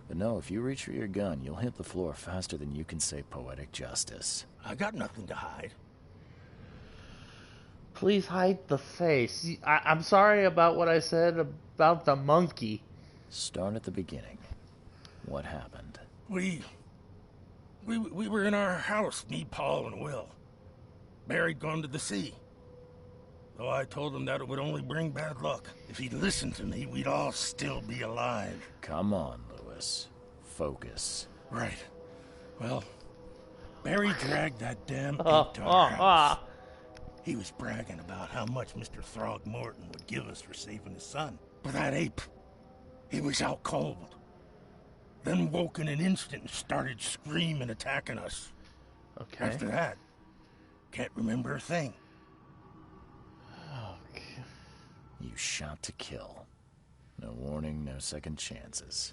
But no, if you reach for your gun, you'll hit the floor faster than you can say poetic justice. I got nothing to hide. Please hide the face. I'm sorry about what I said about the monkey. Start at the beginning. What happened? We were in our house, me, Paul, and Will. Barry'd gone to the sea. Though I told him that it would only bring bad luck. If he'd listened to me, we'd all still be alive. Come on, Lewis. Focus. Right. Well, Barry dragged that damn ape to our house. He was bragging about how much Mr. Throgmorton would give us for saving his son. But that ape, he was out cold. Then woke in an instant and started screaming, attacking us. Okay. After that, can't remember a thing. Okay. You shot to kill. No warning, no second chances.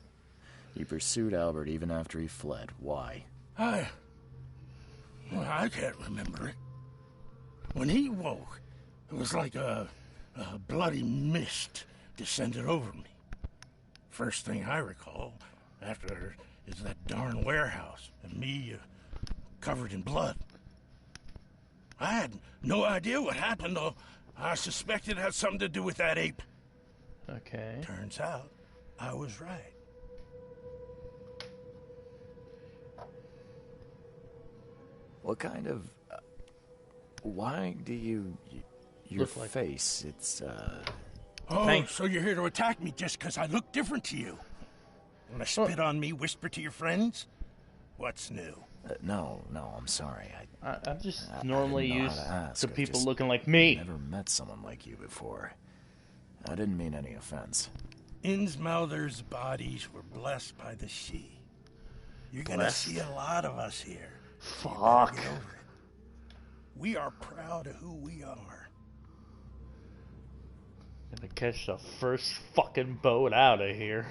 You pursued Albert even after he fled. Why? I can't remember it. When he woke, it was like a bloody mist descended over me. First thing I recall after is that darn warehouse and me covered in blood. I had no idea what happened, though. I suspected it had something to do with that ape. Okay. Turns out I was right. What kind of... why do you... your Look like... face, it's, Oh, Thanks. so you're here to attack me just because I look different to you? Wanna spit on me, whisper to your friends? What's new? No, I'm sorry. I'm just normally I didn't know used how to ask. to I've people just looking like me. Never met someone like you before. I didn't mean any offense. Innsmouther's bodies were blessed by the sea. You're gonna see a lot of us here. Fuck. Get over it. We are proud of who we are. Gonna catch the first fucking boat out of here.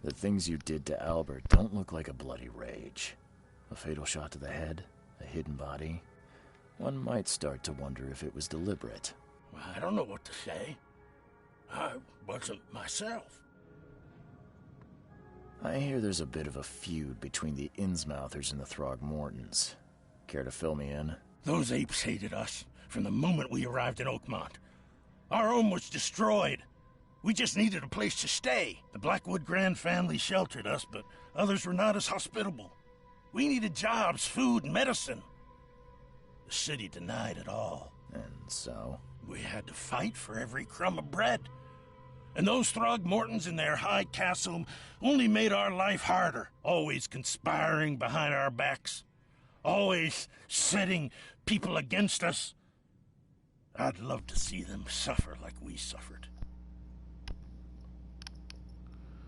The things you did to Albert don't look like a bloody rage. A fatal shot to the head, a hidden body. One might start to wonder if it was deliberate. I don't know what to say. I wasn't myself. I hear there's a bit of a feud between the Innsmouthers and the Throgmortons. Care to fill me in? Those apes hated us from the moment we arrived in Oakmont. Our home was destroyed. We just needed a place to stay. The Blackwood Grand family sheltered us, but others were not as hospitable. We needed jobs, food, and medicine. The city denied it all. And so? We had to fight for every crumb of bread. And those Throgmortons in their high castle only made our life harder, always conspiring behind our backs, always setting people against us. I'd love to see them suffer like we suffered.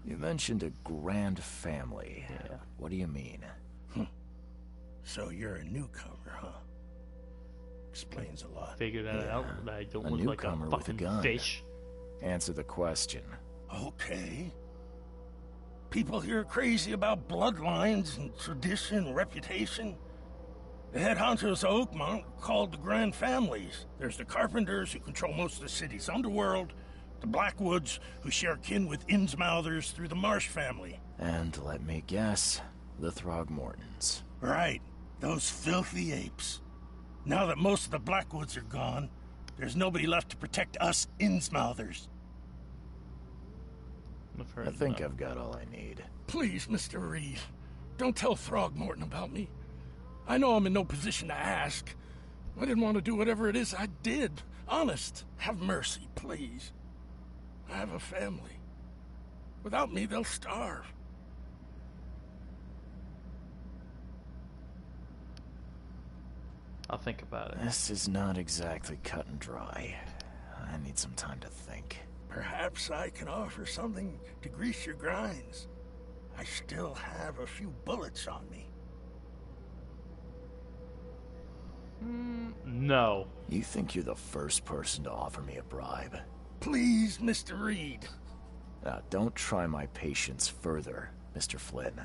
You mentioned a grand family. Yeah. What do you mean? So you're a newcomer, huh? Explains a lot. Figure that out. I don't look like a with a fucking gun. fish. Answer the question. Okay. People here are crazy about bloodlines and tradition and reputation. The head honchos of Oakmont are called the Grand Families. There's the Carpenters, who control most of the city's underworld, the Blackwoods, who share kin with Innsmouthers through the Marsh family. And let me guess, the Throgmortons. Right. Those filthy apes. Now that most of the Blackwoods are gone, there's nobody left to protect us Innsmouthers. I think I've got all I need. Please, Mr. Reed, don't tell Throgmorton about me. I know I'm in no position to ask. I didn't want to do whatever it is I did. Honest, have mercy, please. I have a family. Without me, they'll starve. I'll think about it. This is not exactly cut and dry. I need some time to think. Perhaps I can offer something to grease your grinds. I still have a few bullets on me. No. You think you're the first person to offer me a bribe? Please, Mr. Reed. Now, don't try my patience further, Mr. Flynn.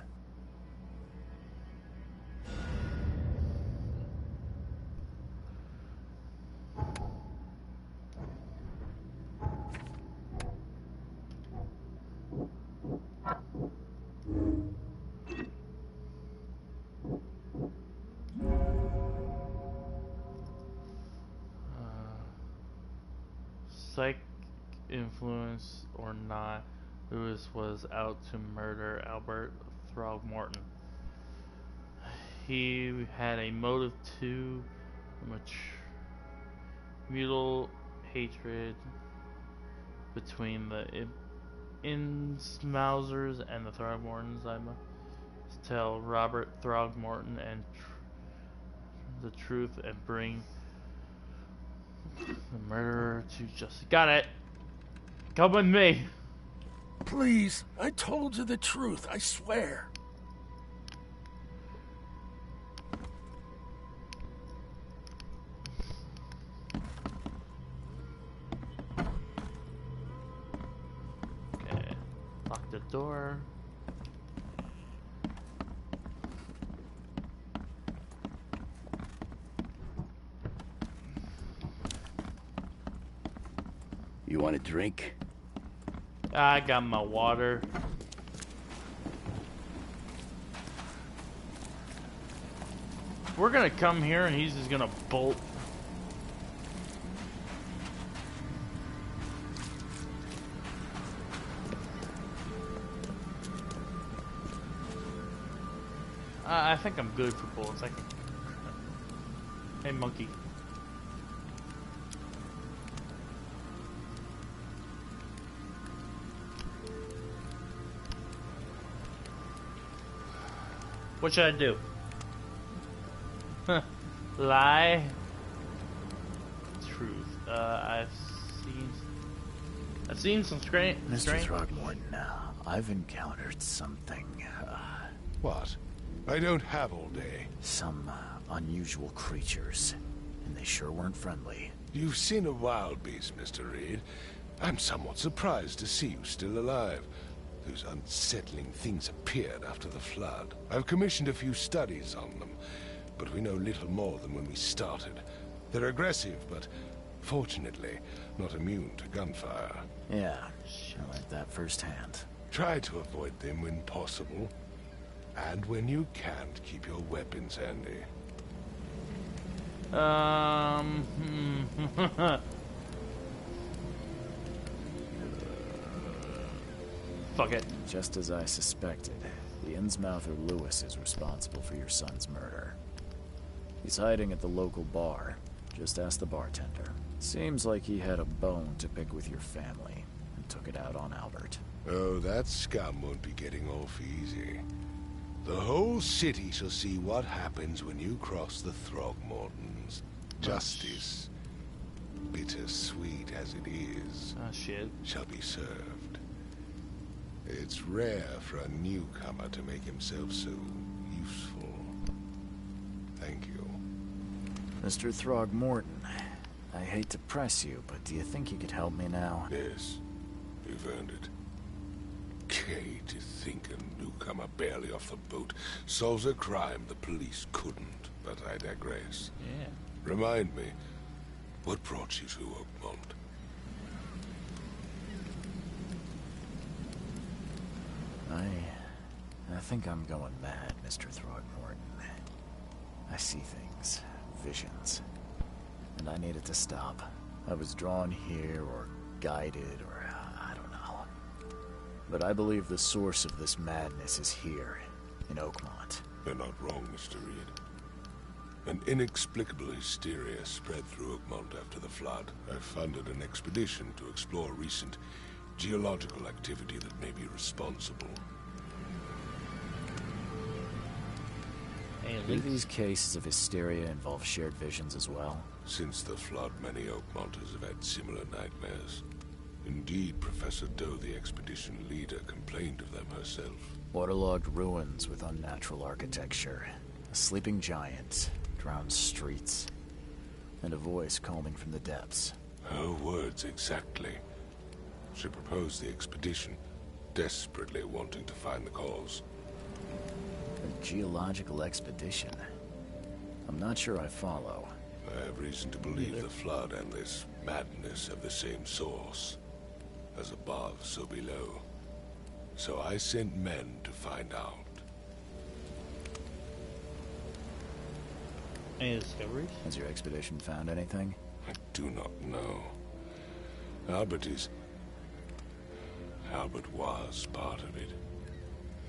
Psych influence or not, Lewis was out to murder Albert Throgmorton. He had a motive to mutual hatred between the Innsmousers and the Throgmortons. I must tell Robert Throgmorton and the truth and bring the murderer to justice. Got it. Come with me. Please, I told you the truth, I swear. Okay. Lock the door. You want a drink? I got my water. We're gonna come here and he's just gonna bolt. I think I'm good for bullets. I can... Hey, monkey. What should I do? Lie? Truth. I've seen some strange... Mr. Throgmorton, I've encountered something. What? I don't have all day. Some unusual creatures, and they sure weren't friendly. You've seen a wild beast, Mr. Reed. I'm somewhat surprised to see you still alive. Those unsettling things appeared after the flood. I've commissioned a few studies on them, but we know little more than when we started. They're aggressive, but fortunately not immune to gunfire. Yeah, I learned that firsthand. Try to avoid them when possible, and when you can't, keep your weapons handy. Fuck it. Just as I suspected, the Innsmouther Lewis is responsible for your son's murder. He's hiding at the local bar. Just ask the bartender. Seems like he had a bone to pick with your family and took it out on Albert. Oh, that scum won't be getting off easy. The whole city shall see what happens when you cross the Throgmortons. Justice, bittersweet as it is, shall be served. It's rare for a newcomer to make himself so useful. Thank you. Mr. Throgmorton, I hate to press you, but do you think you could help me now? Yes, you've earned it. Kay, to think a newcomer barely off the boat solves a crime the police couldn't, but I digress. Yeah. Remind me, what brought you to Oakmont? I think I'm going mad, Mr. Throgmorton. I see things, visions, and I needed to stop. I was drawn here, or guided, or I don't know. but I believe the source of this madness is here, in Oakmont. You're not wrong, Mr. Reed. An inexplicable hysteria spread through Oakmont after the flood. I funded an expedition to explore recent geological activity that may be responsible. Do these cases of hysteria involve shared visions as well? Since the flood, many Oakmonters have had similar nightmares. Indeed, Professor Doe, the expedition leader, complained of them herself. Waterlogged ruins with unnatural architecture, a sleeping giant, drowned streets, and a voice calling from the depths. Her words exactly. She proposed the expedition, desperately wanting to find the cause. A geological expedition? I'm not sure I follow. I have reason to believe the flood and this madness have the same source. As above, so below. So I sent men to find out. Any discoveries? Has your expedition found anything? I do not know. Albert was part of it.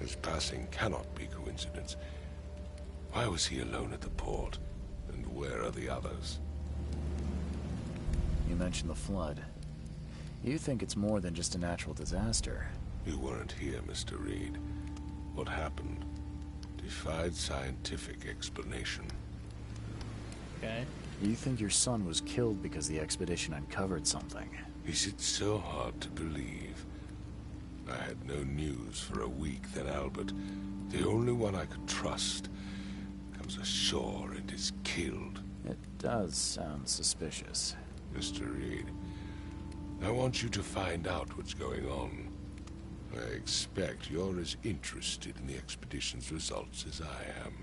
His passing cannot be coincidence. Why was he alone at the port? And where are the others? You mentioned the flood. You think it's more than just a natural disaster? You weren't here, Mr. Reed. What happened defied scientific explanation. Okay. You think your son was killed because the expedition uncovered something? Is it so hard to believe? I had no news for a week, then Albert, the only one I could trust, comes ashore and is killed. It does sound suspicious. Mr. Reed, I want you to find out what's going on. I expect you're as interested in the expedition's results as I am.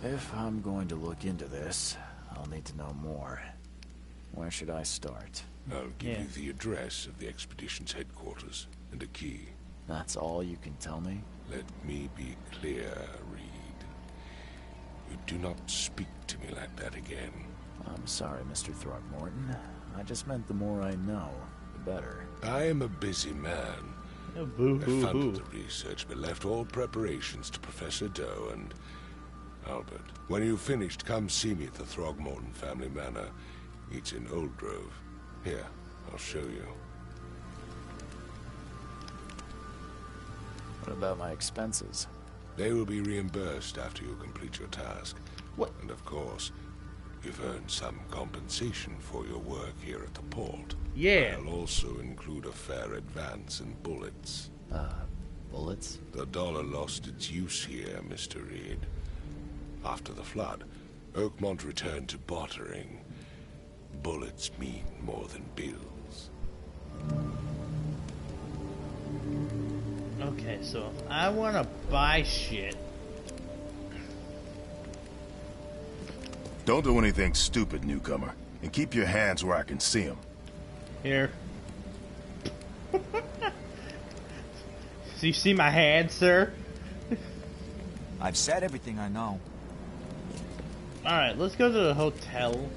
If I'm going to look into this, I'll need to know more. Where should I start? I'll give you the address of the expedition's headquarters and a key. That's all you can tell me? Let me be clear, Reed. You do not speak to me like that again. I'm sorry, Mr. Throgmorton. I just meant the more I know, the better. I am a busy man. Oh, boo-hoo-hoo. I funded the research, but left all preparations to Professor Doe and Albert. When you've finished, come see me at the Throgmorton family manor. It's in Old Grove. Here, I'll show you. What about my expenses? They will be reimbursed after you complete your task. What? And of course, you've earned some compensation for your work here at the port. Yeah. I'll also include a fair advance in bullets. Bullets? The dollar lost its use here, Mr. Reed. After the flood, Oakmont returned to bartering. Bullets mean more than bills. Okay, so if I want to buy shit. Don't do anything stupid, newcomer. And keep your hands where I can see them. Here. So you see my hand, sir? I've said everything I know. Alright, let's go to the hotel.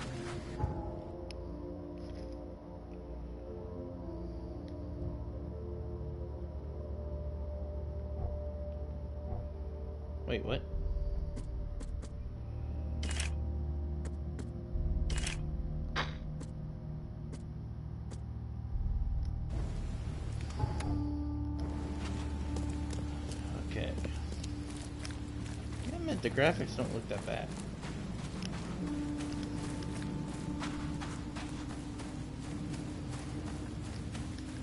Wait, what? Okay. Damn it, the graphics don't look that bad.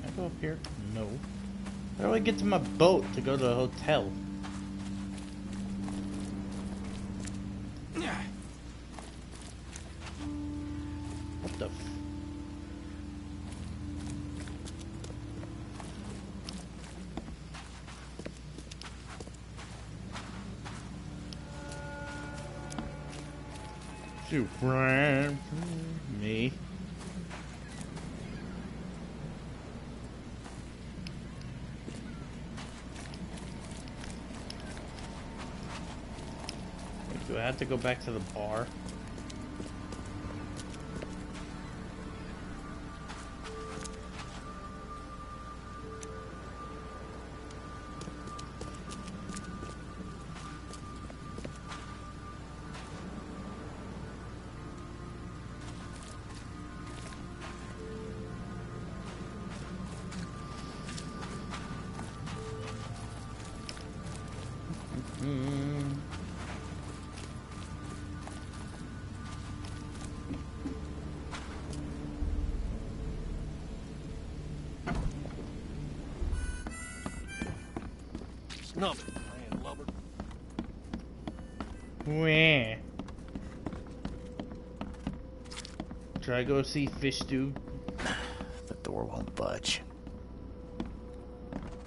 Can I go up here? No. How do I get to my boat to go to the hotel? What the f... You ran from me. Wait, do I have to go back to the bar? Snuff it, man, lubber. Wah. Should I go see Fish Dude? The door won't budge.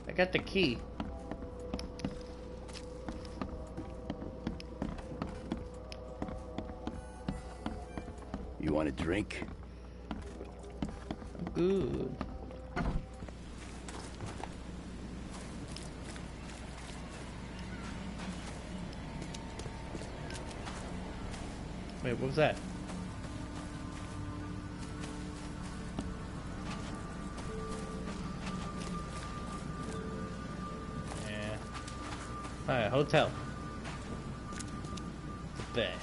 I got the key. You want a drink? Good. Wait, what was that? Yeah. Alright, hotel. Bed.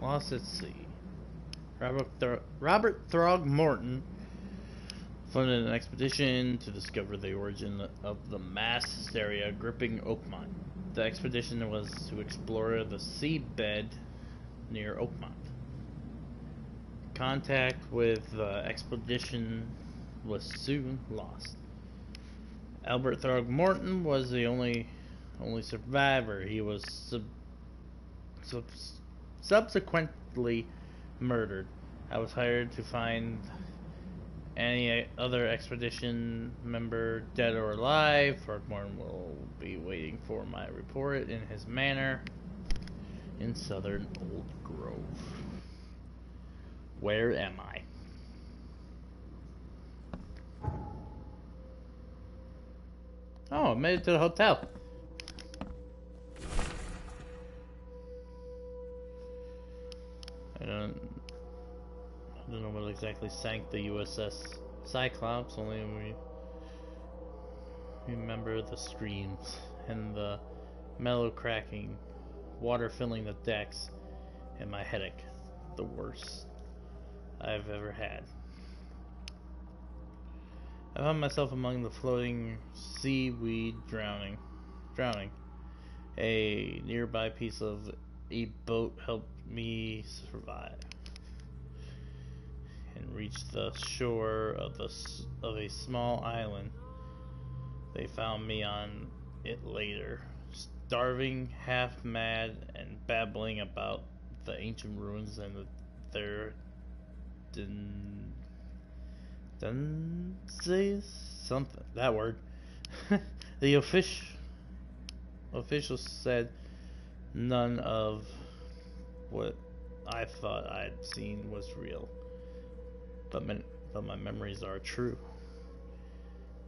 Lost at sea. Robert Throgmorton funded an expedition to discover the origin of the mass hysteria gripping Oakmont. The expedition was to explore the seabed near Oakmont. Contact with the expedition was soon lost. Albert Throgmorton was the only survivor. He was subsequently murdered. I was hired to find any other expedition member, dead or alive. Throgmorton will be waiting for my report in his manor in southern Old Grove. Where am I? Oh, I made it to the hotel. I don't know what exactly sank the USS Cyclops, only we remember the screams and the mellow cracking, water filling the decks, and my headache, the worst I've ever had. I found myself among the floating seaweed drowning. A nearby piece of a boat helped me survive and reach the shore of a small island. They found me on it later, starving, half mad, and babbling about the ancient ruins and their something, that word. The official said none of what I thought I'd seen was real, but my memories are true.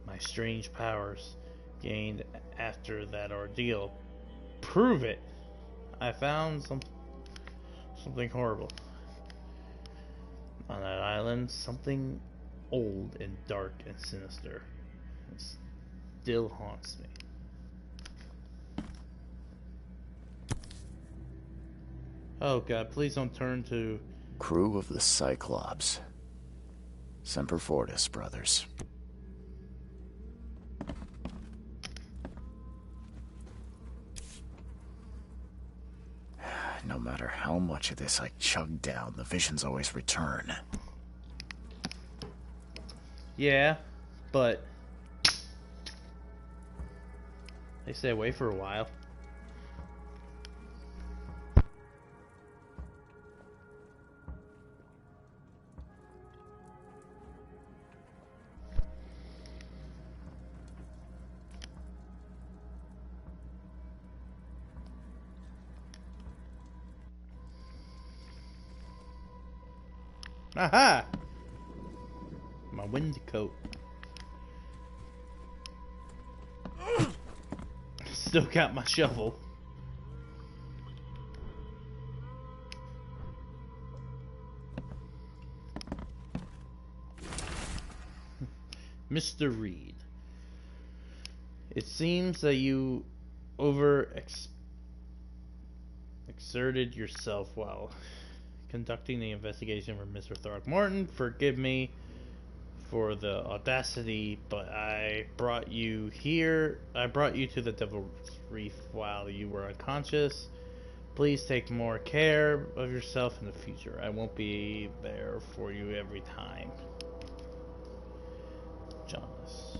My strange powers gained after that ordeal prove it. I found something horrible on that island, something old and dark and sinister. It still haunts me. Oh God, please don't turn to... Crew of the Cyclops. Semper Fortis, brothers. No matter how much of this I chug down, the visions always return. Yeah, but they stay away for a while. Aha! My wind coat. Still got my shovel. Mr. Reed, it seems that you exerted yourself while conducting the investigation for Mr. Throgmorton. Forgive me for the audacity, but I brought you here. I brought you to the Devil's Reef while you were unconscious. Please take more care of yourself in the future. I won't be there for you every time. Jonas.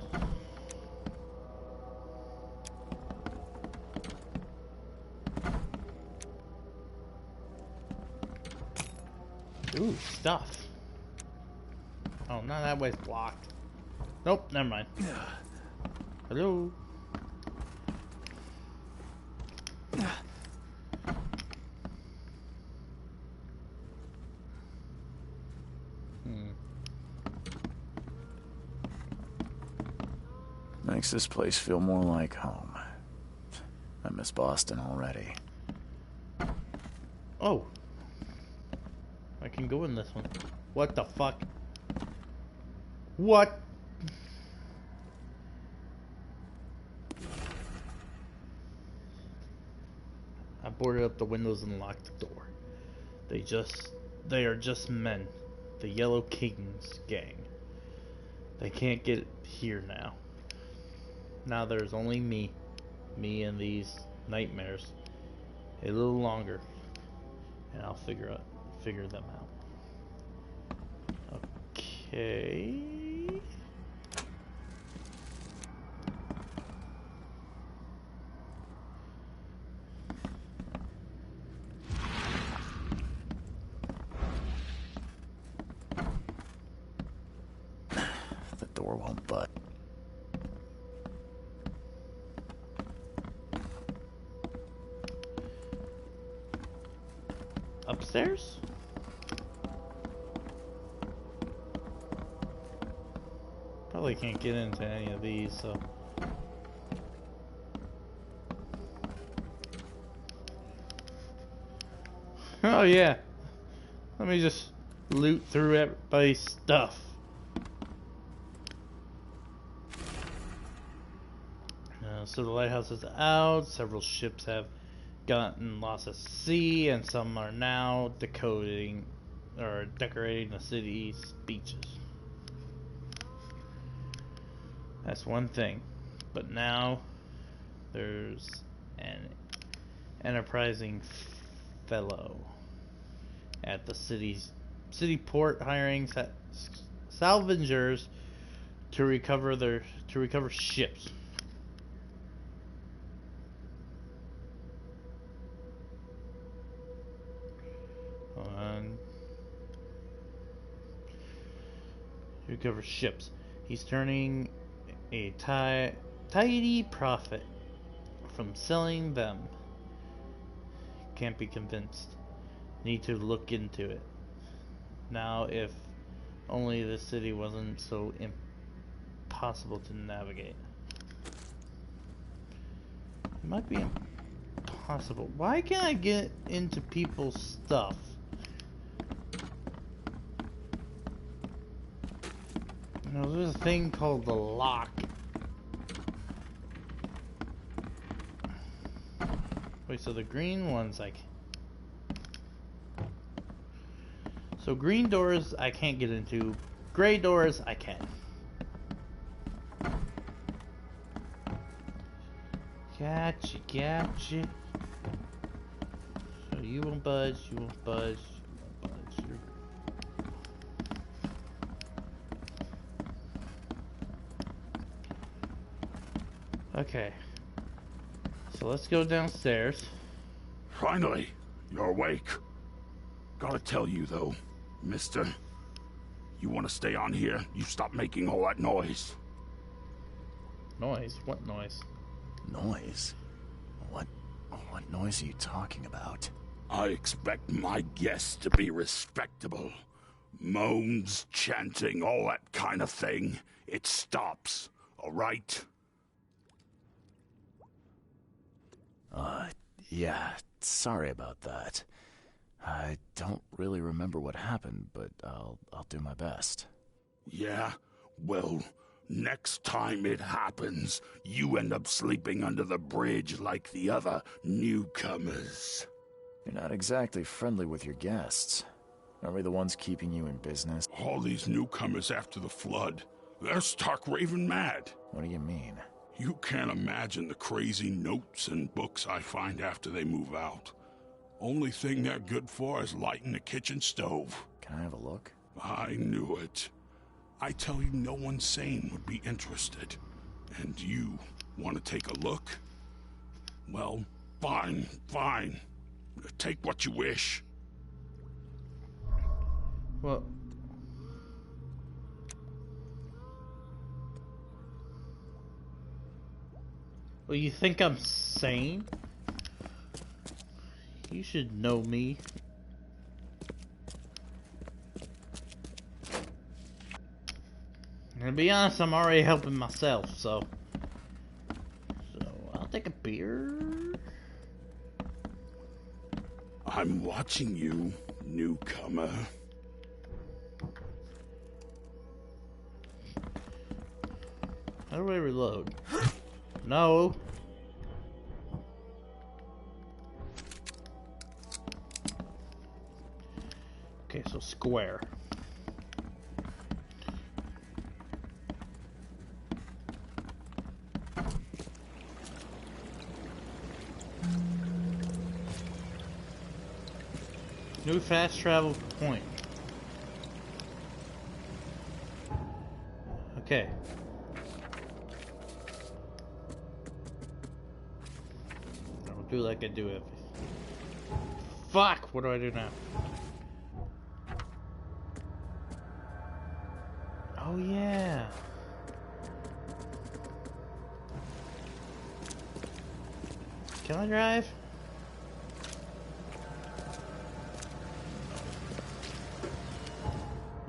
Ooh, stuff. Oh, no, that way's blocked. Nope, never mind. Hello? Makes this place feel more like home. I miss Boston already. Oh. I can go in this one. What the fuck? What? I boarded up the windows and locked the door. They are just men. The Yellow Kings gang. They can't get here now. Now there's only me and these nightmares. A little longer, and I'll figure them out. Okay. The door won't budge. Upstairs? Probably can't get into any of these, so. Oh yeah. Let me just loot through everybody's stuff. So the lighthouse is out. Several ships have gotten lost at sea, and some are now decorating the city's beaches. That's one thing. But now there's an enterprising fellow at the city port hiring salvagers to recover ships. Recover ships. He's turning a tidy profit from selling them. Can't be convinced. Need to look into it. Now, if only the city wasn't so impossible to navigate. It might be impossible. Why can't I get into people's stuff? You know, there's a thing called the lock. Wait, so the green ones so green doors I can't get into. Gray doors I can. Gotcha. So you won't budge, you won't budge. Okay, so let's go downstairs. Finally, you're awake. Gotta tell you though, mister, you want to stay on here, you stop making all that noise. Noise? What noise? Noise? What noise are you talking about? I expect my guests to be respectable. Moans, chanting, all that kind of thing. It stops, all right? Yeah, sorry about that. I don't really remember what happened, but I'll do my best. Yeah? Well, next time it happens, you end up sleeping under the bridge like the other newcomers. You're not exactly friendly with your guests. Are we the ones keeping you in business? All these newcomers after the flood, they're stark raving mad. What do you mean? You can't imagine the crazy notes and books I find after they move out. Only thing they're good for is lighting the kitchen stove. Can I have a look? I knew it. I tell you, no one sane would be interested. And you want to take a look? Well, fine, fine. Take what you wish. Well, you think I'm sane? You should know me. And to be honest, I'm already helping myself, so I'll take a beer. I'm watching you, newcomer. How do I reload? No. Okay, so square. New fast travel point. Okay. I'll do like I do it. Fuck! What do I do now? Oh yeah. Can I drive?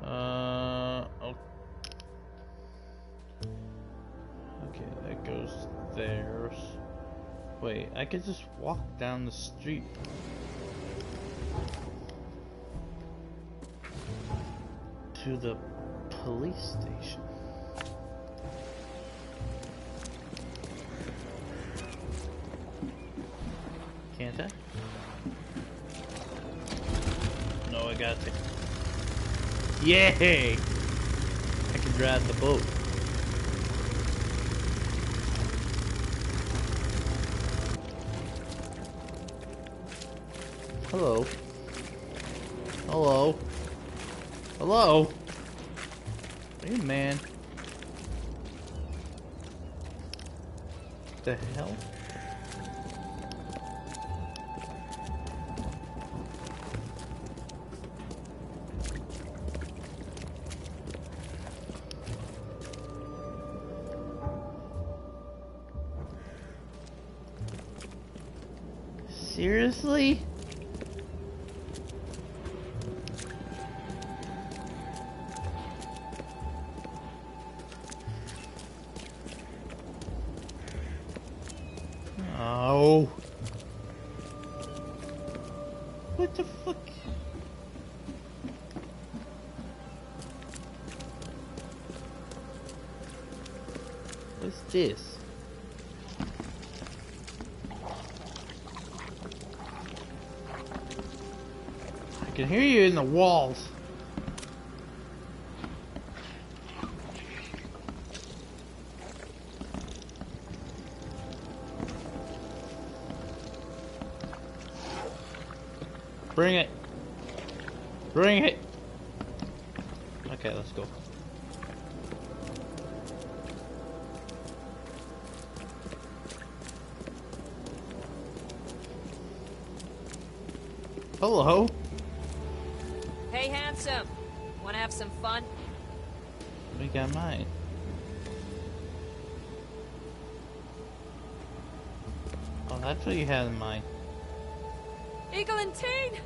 Oh. Okay, that goes there. Wait, I could just walk down the street. To the police station. Can't I? No, I gotta take. Yay! I can drive the boat. Hello. Hello. Hello. Hey, man. What the hell? Seriously? Oh. What the fuck? What's this? I can hear you in the walls. Bring it. Bring it. Okay, let's go. Hello. Hey, handsome. Wanna have some fun? We got mine. Oh, that's what you had in mind. Eagle and Teen!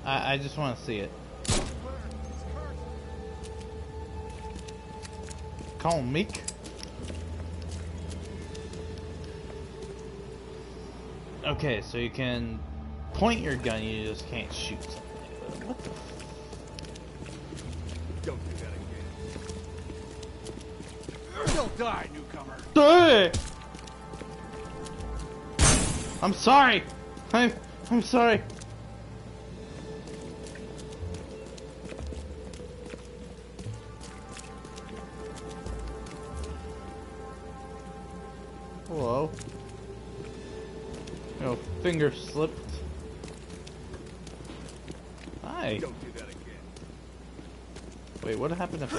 I just want to see it. Call him Meek. Okay, so you can point your gun, you just can't shoot something. What the? Don't do that again. Don't die, newcomer. Hey! I'm sorry. I'm sorry. Hello. No, finger slipped. Hi. Don't do that again. Wait, what happened if I...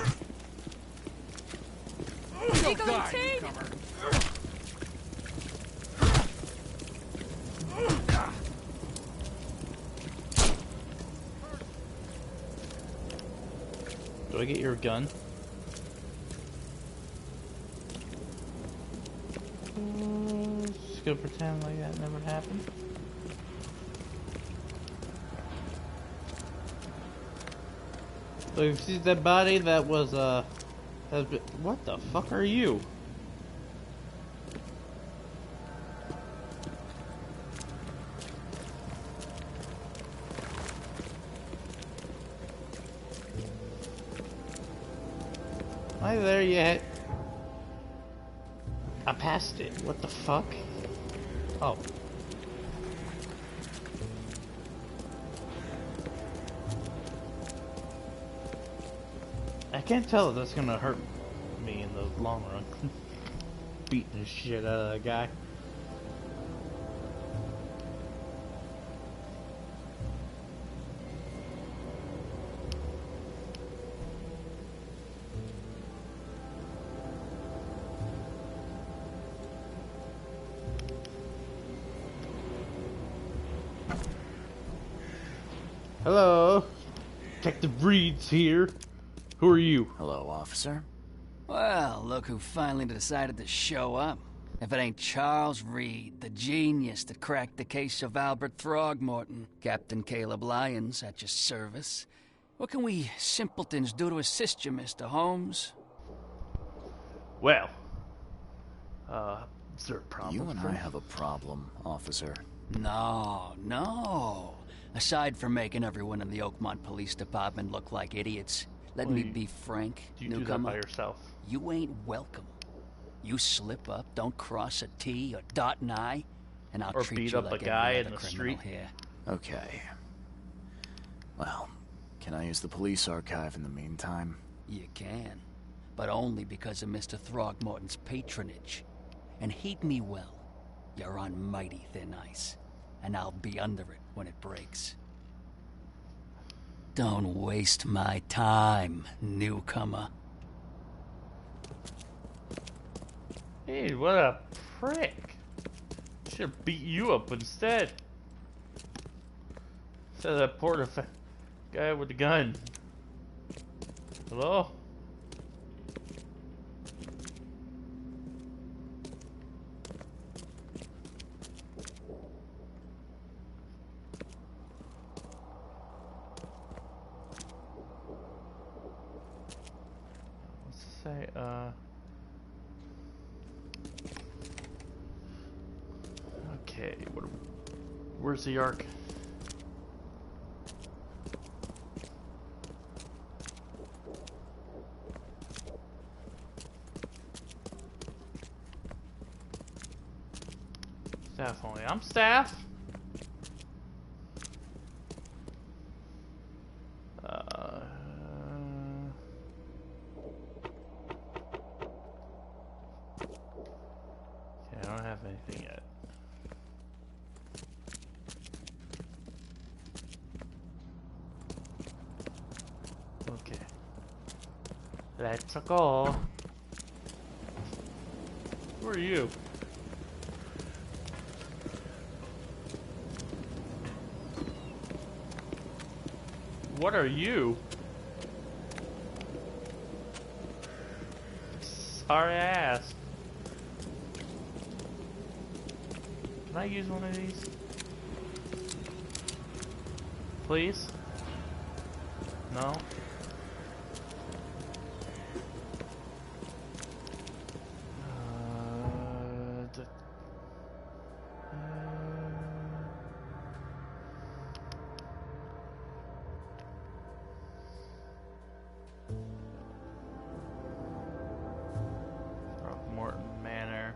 Don't die, newcomer. Do I get your gun? Just gonna pretend like that never happened. So you see that body that was has been, what the fuck are you? Am I there yet? I passed it. What the fuck? Oh. I can't tell if that's gonna hurt me in the long run. Beating the shit out of that guy. Hello, Detective Reed's here. Who are you? Hello, officer. Well, look who finally decided to show up. If it ain't Charles Reed, the genius that cracked the case of Albert Throgmorton. Captain Caleb Lyons at your service. What can we simpletons do to assist you, Mr. Holmes? Well, is there a problem? You and I have a problem, officer. No. Aside from making everyone in the Oakmont Police Department look like idiots, let me be frank, You do that newcomer. by yourself. You ain't welcome. You slip up, don't cross a T or dot an I, and I'll Or treat beat you up like a guy every in other the criminal street. here. Okay. Well, can I use the police archive in the meantime? You can, but only because of Mr. Throgmorton's patronage. And heed me well, you're on mighty thin ice, and I'll be under it when it breaks. Don't waste my time, newcomer. Hey, what a prick. Should've beat you up instead. Instead of that poor guy with the gun. Hello? Let's say, okay, where's the arc? Staff only. I'm staff. Okay, I don't have anything yet. Okay. Let's go. Who are you? What are you? Sorry I asked. Can I use one of these? please? No? Throckmorton Manor.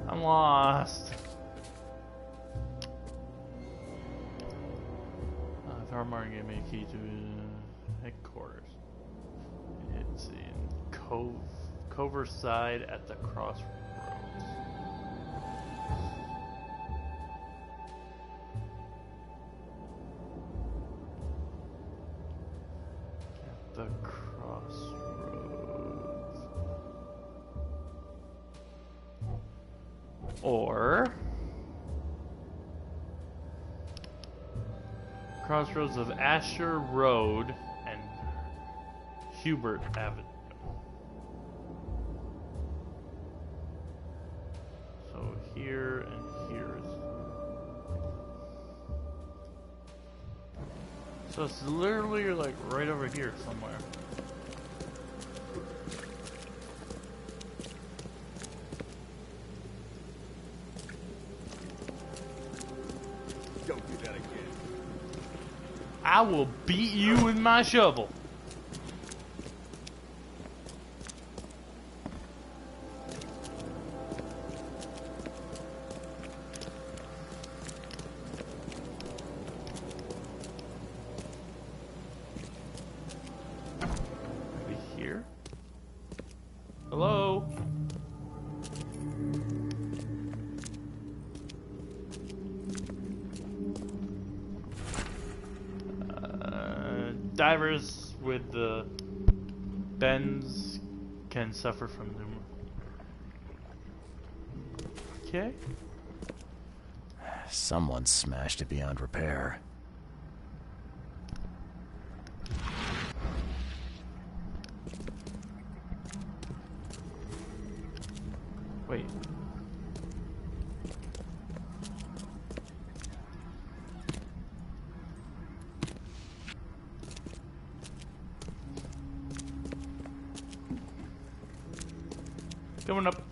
I'm lost. Throckmorton gave me a key to headquarters. It's in Coverside at the crossroads. At the crossroads. Or crossroads of Asher Road and Hubert Avenue. So here and here is. So it's literally like right over here somewhere. Don't do that again. I will beat you with my shovel. Maybe here? Hello? Divers with the bends can suffer from them. Okay. Someone smashed it beyond repair. Wait. Coming up.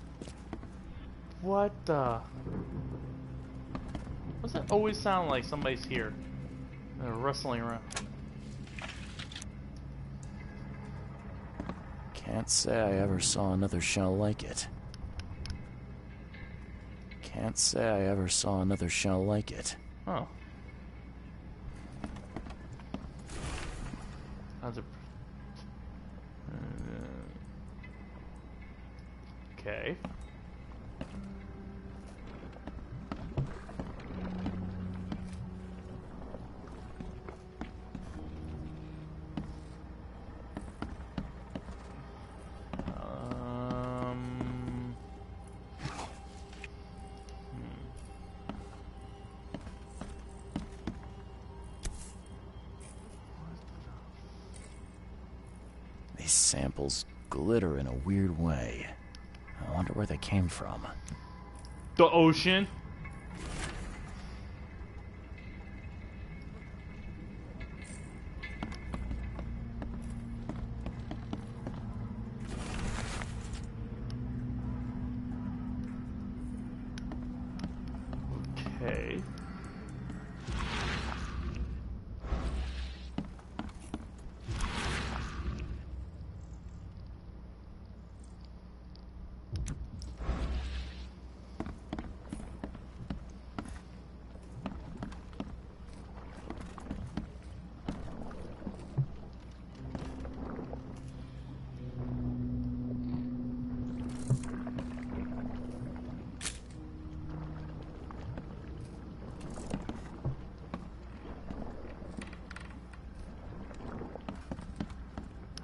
What the? Does that always sound like somebody's here? They're rustling around. Can't say I ever saw another shell like it. Can't say I ever saw another shell like it. Oh. How's it? Okay. These samples glitter in a weird way. I wonder where they came from. The ocean. Okay.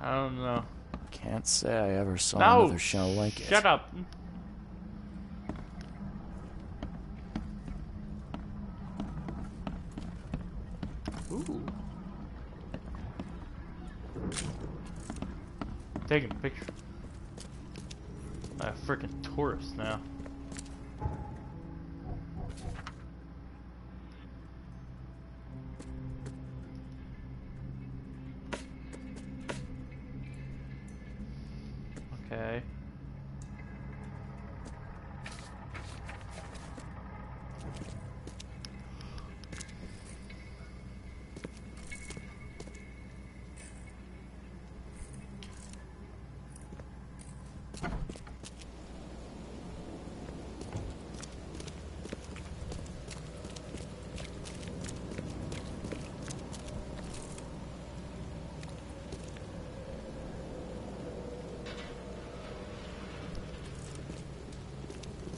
I don't know. Can't say I ever saw No! another show like it. Shut up. Ooh. Taking a picture. I'm a freaking tourist now. Okay.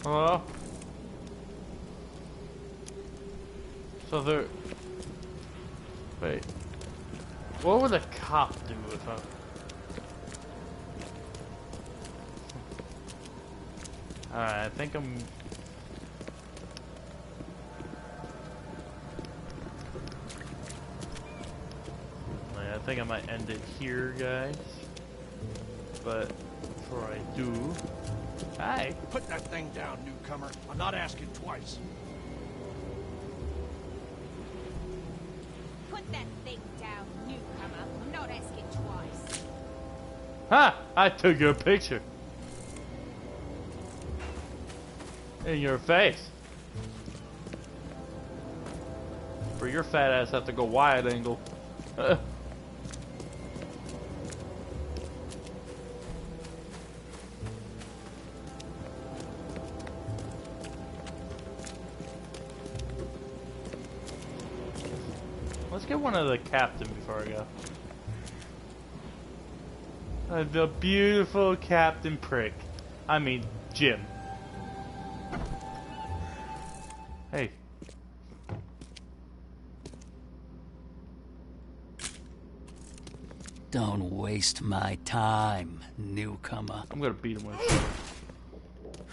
Hello? So there... Wait. What would a cop do if I... Alright, I think I'm... I think I might end it here, guys. But before I do... Hi. Put that thing down, newcomer. I'm not asking twice. Put that thing down, newcomer. I'm not asking twice. Ha! I took your picture. In your face. For your fat ass have to go wide angle. Let's get one of the captain before I go. The beautiful Captain Prick. I mean, Jim. Hey. Don't waste my time, newcomer. I'm gonna beat him with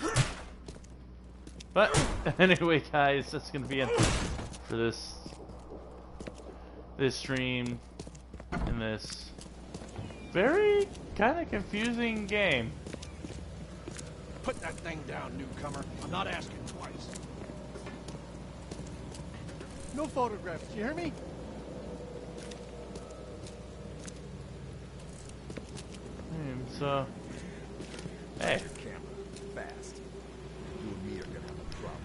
it. But anyway, guys, that's gonna be it for this stream in this very kind of confusing game. Put that thing down, newcomer. I'm not asking twice. No photographs, you hear me? So, hey. Fast. You and me are gonna have a problem.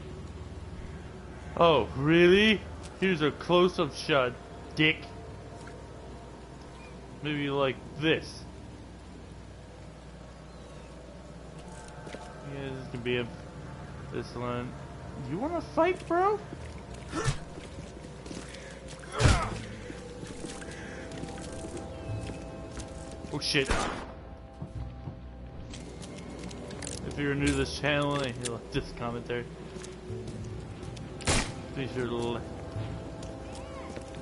Oh, really? Here's a close-up shot, dick. Maybe like this. Yeah, this can be this one. You wanna fight, bro? Oh shit. If you're new to this channel and you like this commentary, be sure to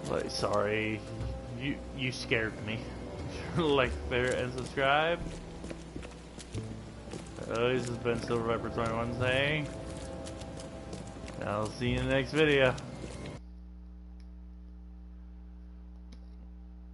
like, sorry, you scared me. Be sure to like, favorite, and subscribe. This has been Silver Viper 21 saying, I'll see you in the next video.